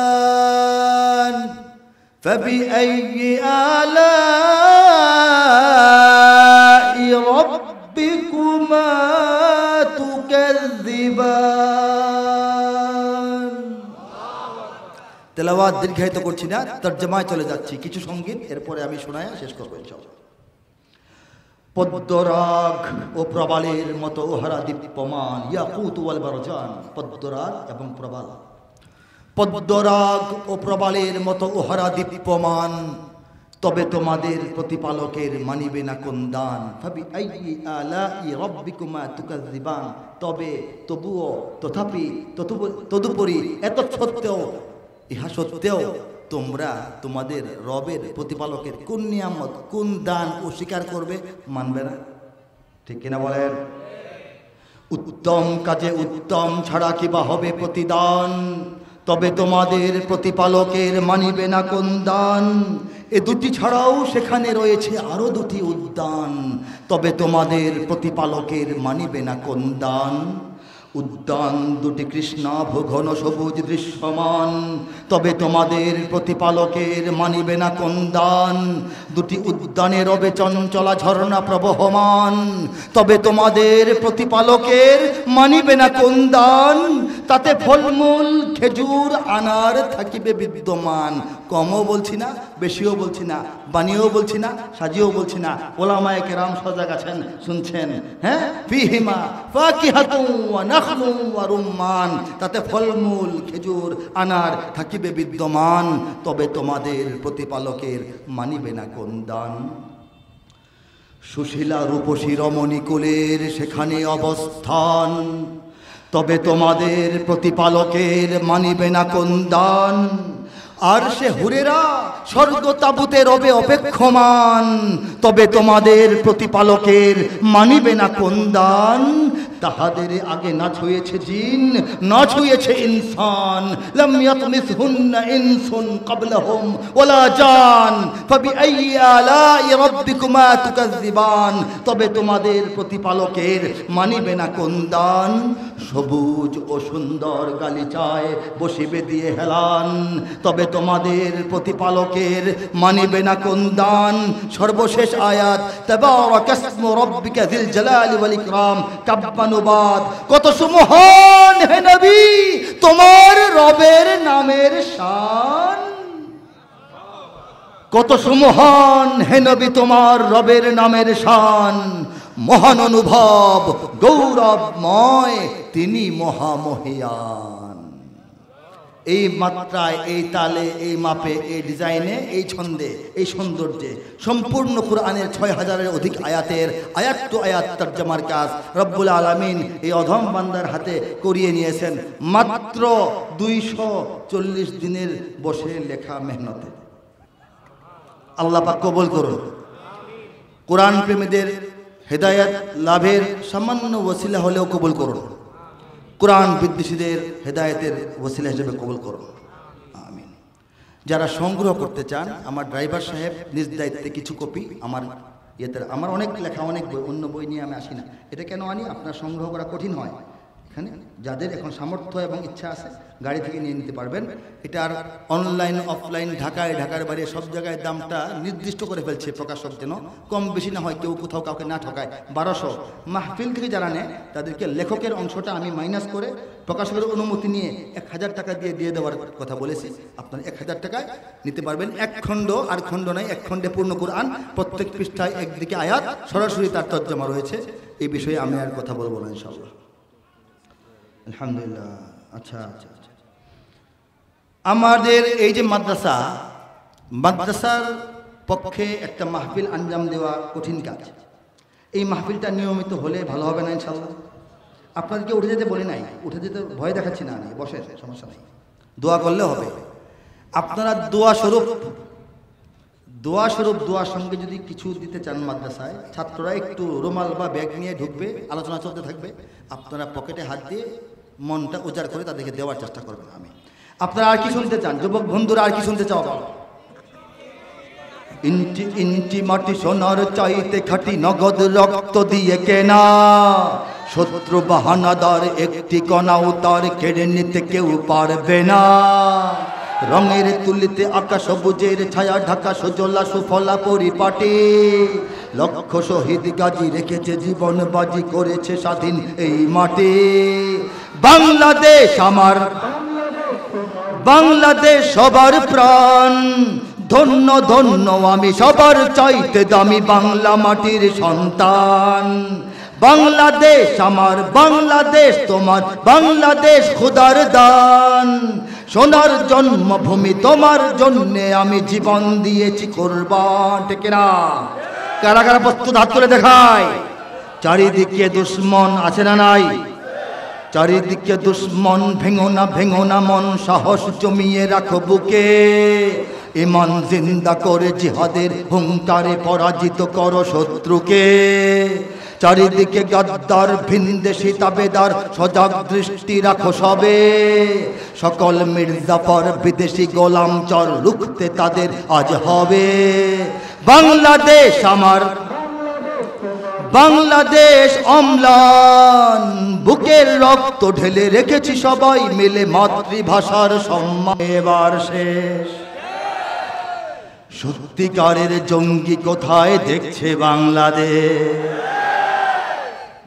مدهامتان فبأي آلاء ربكما তেলাওয়াত দীর্ঘায়িত করছি না, তরজমায় চলে যাচ্ছি। কিছু সঙ্গীত এরপরে আমি শোনায় শেষ করবো ইনশাআল্লাহ। পদ্মরাগ ও প্রবালের মতো ওহারা দীপ্যমান, ইয়াকুত ওয়াল মারজান। পদ্মরাগ এবং প্রবাল, পদ্মরাগ ও প্রবালের মতো ওহারা দীপ্যমান, তবে তোমাদের প্রতিপালকের মানিবে না কোন দান। ফাবি আইয়ি আলাই রাব্বিকুমা তুকাযযিবান। তবে তবুও তথাপি তদুপরি এত সত্ত্বেও ইহা সত্ত্বেও তোমরা তোমাদের রবের প্রতিপালকের কোন নিয়ামত কোন দান অস্বীকার করবে, মানবে না। ঠিক কিনা বলেন? উত্তম কাজে উত্তম ছাড়া কিবা হবে প্রতিদান, তবে তোমাদের প্রতিপালকের মানিবে না কোন দান। এ দুটি ছাড়াও সেখানে রয়েছে আরো দুটি উদ্যান, তবে তোমাদের প্রতিপালকের মানিবে না কোন দান। উদ্যান দুটি কৃষ্ণাভ ঘন সবুজ দৃশ্যমান, তবে তোমাদের প্রতিপালকের মানিবে না কোন দান। দুটি উদ্যানে রবে চঞ্চলা ঝর্ণা প্রবহমান, তবে তোমাদের প্রতিপালকের মানিবে না কোন দান। তাতে ফলমূল খেজুর আনার থাকিবে বিদ্যমান। কমও বলছি না, বেশিও বলছি না, বানিয়েও বলছি না, সাজিয়েও বলছি না। ওলামায়ে কেরাম সজাগ আছেন, শুনছেন? হ্যাঁ, ফিহিমা ফাকিহাতুন ওয়া নাখলুন ওয়া রুম্মান। তাতে ফলমূল খেজুর আনার থাকিবে বিদ্যমান, তবে তোমাদের প্রতিপালকের মানিবে না কোন দান। সুশীলা রূপসী রমণী কুলের সেখানে অবস্থান, তবে তোমাদের প্রতিপালকের মানিবে না কোন দান। আর সে হুরেরা স্বর্গ তাবুতে রবে অপেক্ষমান, তবে তোমাদের প্রতিপালকের মানিবে না কোন দান। তাহাদের আগে না ছুঁয়েছে জিন, না ছুঁয়েছে ইনসান। লাম ইয়াতমিসহুন্না ইনসুন ক্বাবলাহুম ওয়ালা জান, ফাবিআইয়ি আলাই রাব্বিকুমা তুকাযযিবান। তবে তোমাদের প্রতিপালকের মানিবে না কোন দান। সবুজ ও সুন্দর গালিচায় বসিবে দিয়ে হেলান, তবে তোমাদের প্রতিপালকের মানিবে না কোন দান। সর্বশেষ আয়াত, তাবারাকাসমু রাব্বিকা যিল জালালি ওয়াল ইকরাম। কাব্যানুবাদ, কত সুমহান হে নবী তোমার রবের নামের শান। কত সুমহান হে নবী তোমার রবের নামের শান। মহান অনুভব গৌরবময় তিনি মহামহিয়ান। এই মাত্রায়, এই তালে, এই মাপে, এই ডিজাইনে, এই ছন্দে, এই সৌন্দর্যে সম্পূর্ণ কুরআনের 6000-এর অধিক আয়াতের আয়াত টু আয়াত তরজমার কাজ রব্বুল আলামিন এই অধম বান্দার হাতে করিয়ে নিয়েছেন মাত্র 240 দিনের বসে লেখা মেহনতে। আল্লাহ পাক কবুল করুন। কোরআন প্রেমীদের হেদায়েত লাভের সামান্য ওসিলা হলেও কবুল করুন। কোরআন বিদ্বেষীদের হেদায়েতের ওসিলা হিসেবে কবুল করুন, আমিন। যারা সংগ্রহ করতে চান, আমার ড্রাইভার সাহেব নিজ দায়িত্বে কিছু কপি আমার আমার অনেক লেখা, অনেক বই, অন্য বই নিয়ে আমি আসি না। এটা কেন আনি? আপনার সংগ্রহ করা কঠিন হয়। এখানে যাদের এখন সামর্থ্য এবং ইচ্ছা আছে গাড়ি থেকে নিয়ে নিতে পারবেন। এটার অনলাইন অফলাইন ঢাকার বাইরে সব জায়গায় দামটা নির্দিষ্ট করে ফেলছে প্রকাশক, যেন কম বেশি না হয়, কেউ কোথাও কাউকে না ঠকায়। 1200 মাহফিল থেকে যারা নেয় তাদেরকে লেখকের অংশটা আমি মাইনাস করে প্রকাশকের অনুমতি নিয়ে 1000 টাকা দিয়ে দেওয়ার কথা বলেছি। আপনার 1000 টাকায় নিতে পারবেন। এক খণ্ড, আর খণ্ড নাই, এক খণ্ডে পূর্ণ কোরআন, প্রত্যেক পৃষ্ঠায় একদিকে আয়াত, সরাসরি তার তর্জমা রয়েছে। এই বিষয়ে আমি আর কথা বলবো না ইনশাআল্লাহ। আলহামদুলিল্লাহ। আচ্ছা, আমাদের এই যে মাদ্রাসার পক্ষে একটা মাহফিল আঞ্জাম দেওয়া কঠিন কাজ। এই মাহফিলটা নিয়মিত হলে ভালো হবে না ইনশাআল্লাহ। আপনাদেরকে উঠে যেতে বলি নাই, উঠে যেতে ভয় দেখাচ্ছি না, বসে, সমস্যা নেই, দোয়া করলে হবে। আপনারা দোয়া স্বরূপ দোয়ার সঙ্গে যদি কিছু দিতে চান মাদ্রাসায়, ছাত্ররা একটু রুমাল বা ব্যাগ নিয়ে ঢুকবে, আলোচনা চলতে থাকবে, আপনারা পকেটে হাত দিয়ে মনটা উজাড় করে তাদেরকে দেওয়ার চেষ্টা করবেন। আমি আপনারা আর কি শুনতে চান? যুবক বন্ধুরা আর কি শুনতে চাও? ইঞ্চি ইঞ্চি মাটি সোনার চাইতে খাঁটি, নগদ রক্ত দিয়ে কেনা, শত্রু বাহানাদার একটি কণাও তার কেড়ে নিতে কেউ পারবে না। রঙের তুলিতে আঁকা সবুজের ছায়া ঢাকা সুজলা সুফলা পরিপাটি, লক্ষ শহীদ গাজী রেখেছে জীবন বাজি, করেছে স্বাধীন এই মাটি। বাংলাদেশ আমার, বাংলাদেশ সবার প্রাণ, ধন্য ধন্য আমি সবার চাইতে দামি বাংলা মাটির সন্তান। বাংলাদেশ আমার, বাংলাদেশ তোমার, বাংলাদেশ খোদার দান। সোনার জন্মভূমি তোমার জন্যে আমি জীবন দিয়েছি কুরবান। ঠিক না? কারা কারা প্রস্তুত হাত তুলে দেখায়। চারিদিকে দুশ্মন আছে না নাই? চারিদিকে দুশ্মন, ভেঙো না মন, সাহস জমিয়ে রাখো বুকে। ইমান জিন্দা করে জিহাদের হুঙ্কারে পরাজিত করো শত্রুকে। চারিদিকে গাদ্দার ভিনদেশি তাবেদার, সজাগ দৃষ্টি রাখো সবে। সকল মির্জাফর বিদেশি গোলাম চর, রুখতে তাদের আজ হবে। বাংলাদেশ আমার, বাংলাদেশ অম্লান, বুকের রক্ত ঢেলে রেখেছি সবাই মিলে মাতৃভাষার সম্মান। এবার শেষ। সত্যিকারের জঙ্গি কোথায় দেখছে বাংলাদেশ?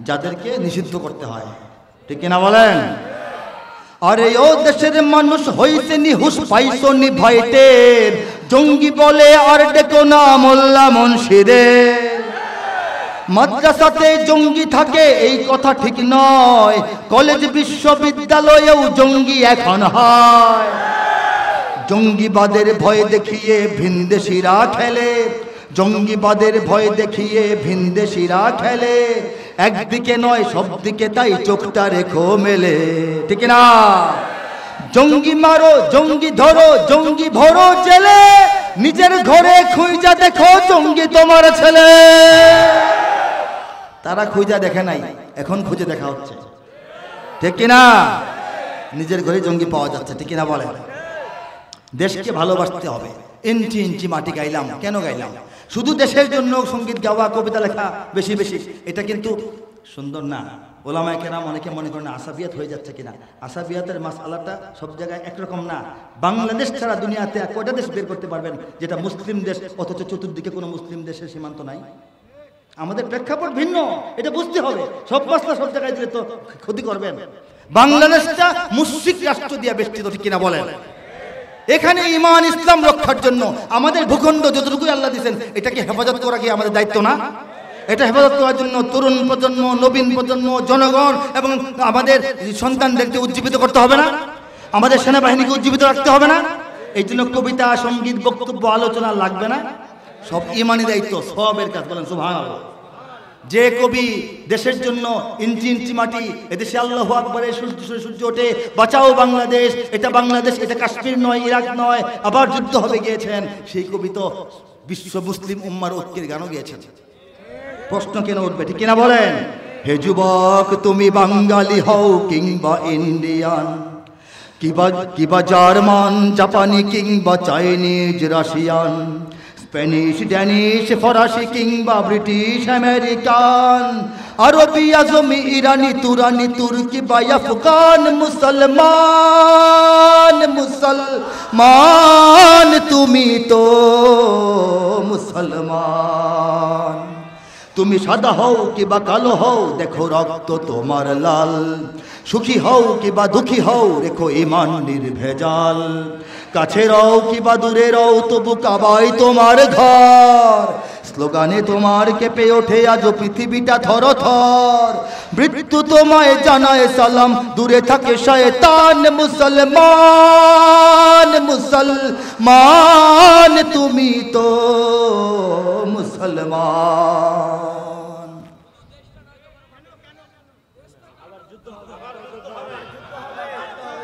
যাদেরকে নিষিদ্ধ করতে হয়। ঠিক কিনা বলেন? আরে ও দেশের মানুষ হইতে নিহুস, পাইছো নি ভাইটের। জঙ্গি বলে আর ডেকো না মোল্লা মুন্সিদের। মাদ্রাসাতে জঙ্গি থাকে এই কথা ঠিক নয়, কলেজ বিশ্ববিদ্যালয়েও জঙ্গি এখন হয়। জঙ্গিবাদের ভয় দেখিয়ে ভিনদেশিরা খেলে, জঙ্গিবাদের ভয় দেখিয়ে ভিনদেশিরা খেলে। একদিকে নয় সব দিকে তাই চোখটা রেখো মেলে। ঠিক না? জঙ্গি মারো, জঙ্গি ধরো, জঙ্গি ভরো জেলে। নিজের ঘরে খুঁজা দেখো জঙ্গি তোমার ছেলে। তারা খুঁজা দেখে নাই, এখন খুঁজে দেখা হচ্ছে। ঠিক কিনা? নিজের ঘরে জঙ্গি পাওয়া যাচ্ছে। ঠিক কিনা বলে? দেশকে ভালোবাসতে হবে। ইঞ্চি ইঞ্চি মাটি গাইলাম, কেন গাইলাম? শুধু দেশের জন্য সঙ্গীত গাওয়া, কবিতা লেখা বেশি বেশি, এটা কিন্তু সুন্দর না। ওলামায়ে কেরাম অনেকে মনে করেন আসাবিয়াত হয়ে যাচ্ছে কিনা। আসাবিয়াতের মাসআলাটা সব জায়গায় একরকম না। বাংলাদেশ ছাড়া দুনিয়াতে কয়টা দেশ বের করতে পারবেন যেটা মুসলিম দেশ, অথচ চতুর্দিকে কোনো মুসলিম দেশের সীমান্ত নাই? আমাদের প্রেক্ষাপট ভিন্ন, এটা বুঝতে হবে। সব মাসলা সব জায়গায় দিলে তো ক্ষতি করবেন। বাংলাদেশটা মুশরিক রাষ্ট্র দিয়ে বেষ্টিত। ঠিক কিনা বলেন? এখানে ঈমান ইসলাম রক্ষার জন্য আমাদের ভূখণ্ড যতটুকু আল্লাহ দিয়েছেন, এটাকে হেফাজত করা কি আমাদের দায়িত্ব না? এটা হেফাজত করার জন্য তরুণ প্রজন্ম, নবীন প্রজন্ম, জনগণ এবং আমাদের সন্তানদেরকে উজ্জীবিত করতে হবে না? আমাদের সেনাবাহিনীকে উজ্জীবিত রাখতে হবে না? এই জন্য কবিতা, সঙ্গীত, বক্তব্য, আলোচনা লাগবে না? সব ঈমানি দায়িত্ব, সবের কাজ। বলেন সুবহানাল্লাহ। যে কবি দেশের জন্য ইঞ্চি ইঞ্চি মাটি, এদেশে আল্লাহু আকবারে সূর্য ওঠে, বাঁচাও বাংলাদেশ, এটা বাংলাদেশ, এটা কাশ্মীর নয়, ইরাক নয়, আবার যুদ্ধ হবে গিয়েছেন, সেই কবি তো বিশ্ব মুসলিম উম্মার ঐক্যের গানও গিয়েছেন। প্রশ্ন কেন উঠবে? ঠিক কিনা বলেন? হে যুবক, তুমি বাঙালি হও কিংবা ইন্ডিয়ান, কিবা জার্মান, জাপানি কিংবা চাইনিজ, রাশিয়ান, স্প্যানিশ, ড্যানিশ, ফরাসি কিংবা ব্রিটিশ, আমেরিকান, আরবি, আজমি, ইরানি, তুরানি, তুর্কি বা আফগান, মুসলমান, মুসলমান তুমি তো মুসলমান। তুমি সাদা হও কিবা কালো হও, দেখো রক্ত তোমার লাল। সুখী হও কিবা দুঃখী হও, রেখো ঈমান নির্ভেজাল। কাছে রও কিবা দূরে রও, তবু কাবাই তোমার ঘর। স্লোগানে তোমার কেঁপে ওঠে আজ পৃথিবীটা থর থর। মৃত্যু তোমায় জানায় সালাম, দূরে থাকে শয়তান। মুসলমান, মুসলমান তুমি তো মুসলমান।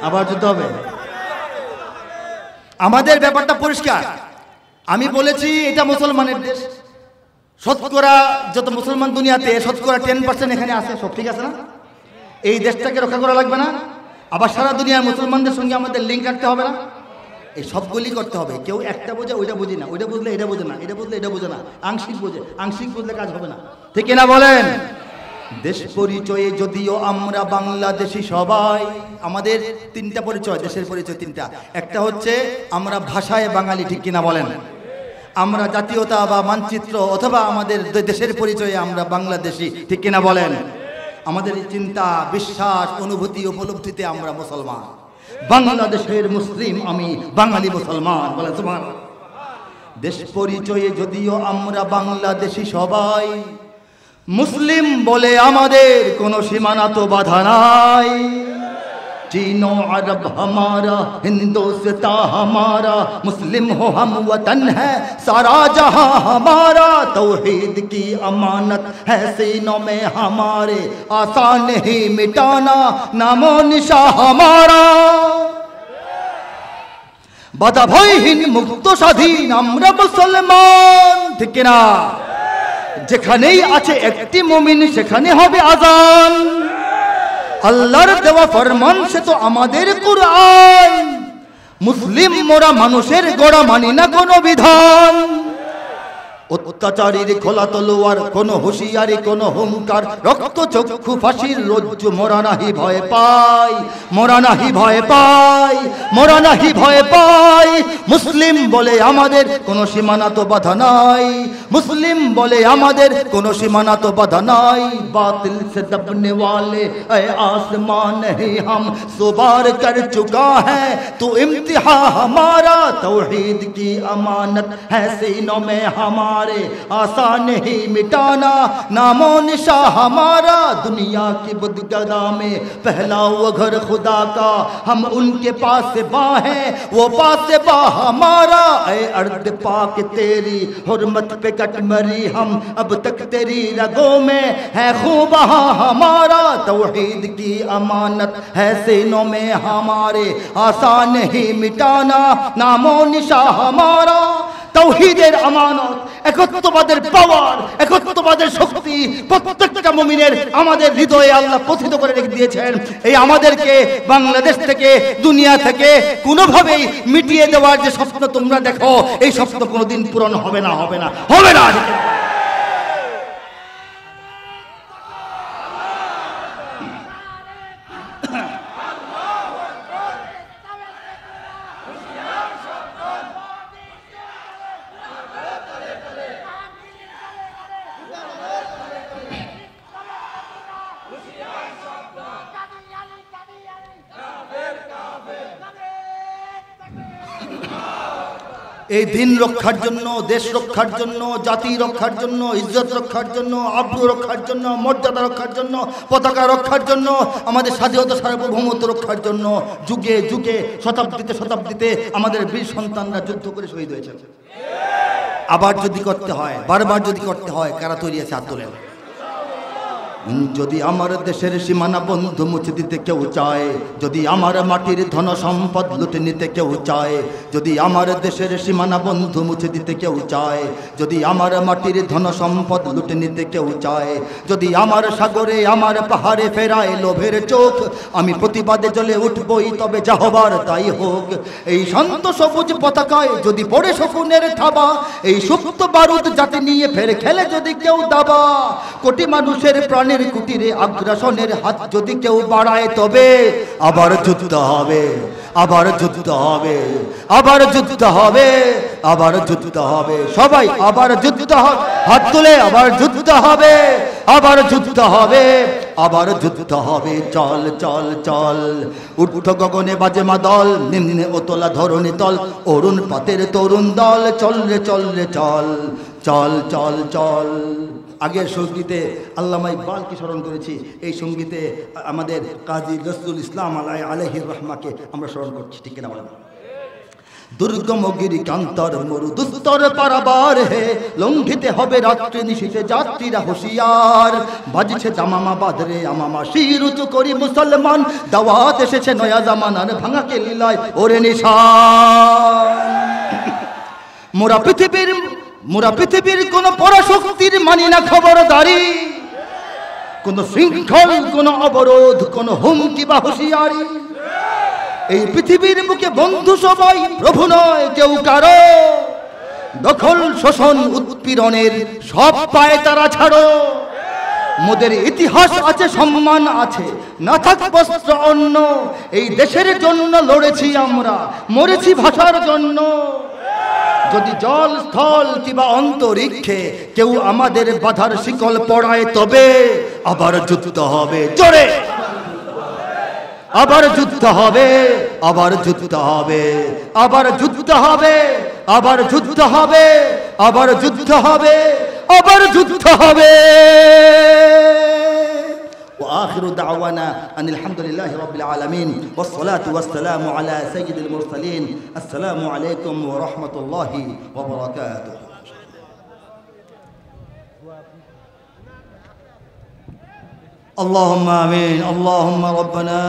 আবার যুদ্ধ হবে। আমাদের ব্যাপারটা পরিষ্কার। আমি বলেছি এটা মুসলমানের দেশ। শতকরা যত মুসলমান দুনিয়াতে, শতকরা 10% এখানে আছে। সব ঠিক আছে না? এই দেশটাকে রক্ষা করা লাগবে না? আবার সারা দুনিয়ার মুসলমানদের সঙ্গে আমাদের লিঙ্ক রাখতে হবে না? এই সবগুলি করতে হবে। কেউ একটা বোঝে ওইটা বুঝি না, ওইটা বুঝলে এটা বোঝে না, এটা বুঝলে এটা বোঝে না, আংশিক বোঝে, আংশিক বুঝলে কাজ হবে না। ঠিক কিনা বলেন? দেশ পরিচয়ে যদিও আমরা বাংলাদেশি সবাই, আমাদের তিনটা পরিচয়, দেশের পরিচয় তিনটা। একটা হচ্ছে আমরা ভাষায় বাঙালি। ঠিক কিনা বলেন? আমরা জাতীয়তা বা মানচিত্র অথবা আমাদের দেশের পরিচয়ে আমরা বাংলাদেশি। ঠিক কিনা বলেন? আমাদের চিন্তা, বিশ্বাস, অনুভূতি, উপলব্ধিতে আমরা মুসলমান। বাংলাদেশের মুসলিম আমি, বাঙালি মুসলমান। বলে সুবহানাল্লাহ। দেশ পরিচয়ে যদিও আমরা বাংলাদেশি সবাই, মুসলিম বলে আমাদের কোনো সীমানা তো বাধা নাই। चीनो अरब हमारा, हिंदुस्तां हमारा, मुस्लिम हो हम वतन है सारा जहां हमारा। तौहीद की अमानत है सीनों में हमारे, आसान ही मिटाना नामो निशा हमारा। बाधा भयहीन मुक्त स्वाधीन আমরা মুসলমান, ঠিক না? যেখানেই আছে একটি মুমিন সেখানে হবে আযান। আল্লাহর দেওয়া ফরমান সে তো আমাদের কুরআন। মুসলিম মোরা মানুষের গোড়া, মানি না কোনো বিধান। অত্যাচারীর খোলা তলোয়ার, কোনো হুঁশিয়ারি কোনো হুঙ্কার, রক্ত চক্ষু ফাঁসির রজ্জু মোরা নাহি ভয় পাই, মোরা নাহি ভয় পাই, মোরা নাহি ভয় পাই। মুসলিম বলে আমাদের কোনো সীমানা তো বাধা নাই, মুসলিম বলে আমাদের কোনো সীমানা তো বাধা নাই। বাতিল সে দবনে वाले ऐ आसमान नहीं हम सुबार कर चुका है तू इम्तिहा हमारा। तौहीद की अमानत है सीनों में हमारे, आसान ही मिटाना नामो निशा हमारा। दुनिया की बुदगदा में पहलाओ घर खुदा का, हम उनके पास से बा हैं वो पास से बा हमारा। ऐ अर्द पाक तेरी हुर्मत पे कट मरी हम, अब तक तेरी रगों में है खून बहा हमारा। तौहीद की अमानत है सीनों में हमारे, आसान ही मिटाना नामो निशा हमारा। तौहीদের আমানত, একত্ববাদের পাওয়ার, একত্ববাদের শক্তি প্রত্যেকটা মুমিনের আমাদের হৃদয়ে আল্লাহ প্রথিত করে রেখে দিয়েছেন। এই আমাদেরকে বাংলাদেশ থেকে, দুনিয়া থেকে কোনোভাবেই মিটিয়ে দেওয়ার যে স্বপ্ন তোমরা দেখো, এই স্বপ্ন কোনোদিন পূরণ হবে না, হবে না, হবে না। এই দিন রক্ষার জন্য, দেশ রক্ষার জন্য, জাতি রক্ষার জন্য, ইজ্জত রক্ষার জন্য, আব্রু রক্ষার জন্য, মর্যাদা রক্ষার জন্য, পতাকা রক্ষার জন্য, আমাদের স্বাধীনতা সার্বভৌমত্ব রক্ষার জন্য যুগে যুগে, শতাব্দীতে শতাব্দীতে আমাদের বীর সন্তানরা যুদ্ধ করে শহীদ হয়েছে। আবার যদি করতে হয়, বারবার যদি করতে হয়, কারা তৈরি আছে হাত তোলেন। যদি আমার দেশের সীমানা বন্ধু মুছে দিতে কেউ চায়, যদি আমার মাটির ধন সম্পদ লুটে নিতে কেউ চায়, যদি আমার দেশের সীমানা বন্ধু মুছে দিতে কেউ চায়, যদি আমার মাটির ধন সম্পদ লুটে নিতে কেউ চায়, যদি আমার সাগরে আমার পাহাড়ে ফেরায় লোভের চোখ, আমি প্রতিবাদে জ্বলে উঠবই, তবে যা হবার তাই হোক। এই শান্ত সবুজ পতাকায় যদি পড়ে শকুনের থাবা, এই সুপ্ত বারুদ জাতি নিয়ে ফের খেলে যদি কেউ দাবা, কোটি মানুষের প্রাণ কুটিরে আগ্রাসনের হাত যদি কেউ বাড়ায়, তবে আবার যুদ্ধ হবে, আবার যুদ্ধ হবে, আবার যুদ্ধ হবে, আবার যুদ্ধ হবে। সবাই আবার যুদ্ধ হবে, হাত তুলে আবার যুদ্ধ হবে, আবার যুদ্ধ হবে, আবার যুদ্ধ হবে। চল চল চল, উঠত গগনে বাজে মাদল, নিম্নে ওতলা ধরণী তল, অরুণ পাতের তরুণ দল, চল রে চল রে চল, চল চল চল। আগের সঙ্গীতে আল্লামা ইকবালকে স্মরণ করেছি, এই সঙ্গীতে আমাদের কাজী নজরুল ইসলাম আলাইহির রহমাকে আমরা স্মরণ করছি, ঠিক কিনা বলেন? দুর্গম গিরি কান্তর মরু দুস্তর পারাবার হে, লঙ্ঘিতে হবে রাত্রি নিশীথে যাত্রীরা হুঁশিয়ার। বাজছে জামামা বাদরে আমামা, শির উঁচু করি মুসলমান, দাওয়াত এসেছে নয়া জামানার ভাঙা কেল্লায় ওরে নিশান। মোরা পৃথিবীর কোন পরাশক্তির মানি না খবরদারি, কোন শৃঙ্খল, কোন অবরোধ, কোন হুমকি বা হুঁশিয়ারি। এই পৃথিবীর বুকে বন্ধু সবাই, প্রভু নয় কেউ কারো। দখল, শোষণ, উৎপীড়নের সব পায় তারা ছাড়ো। মোদের ইতিহাস আছে, সম্মান আছে, না থাক বস্ত্র অন্য। এই দেশের জন্য লড়েছি আমরা, মরেছি ভাষার জন্য। যদি জল, স্থল কিংবা অন্তরিক্ষে কেউ আমাদের বাধার শিকল পড়ায়, তবে আবার যুদ্ধ হবে। জোরে আবার যুদ্ধ হবে, আবার যুদ্ধ হবে, আবার যুদ্ধ হবে, আবার যুদ্ধ হবে, আবার যুদ্ধ হবে, আবার যুদ্ধ হবে। وآخر دعوانا أن الحمد لله رب العالمين والصلاة والسلام على سيد المرسلين. السلام عليكم ورحمة الله وبركاته. اللهم آمين. اللهم ربنا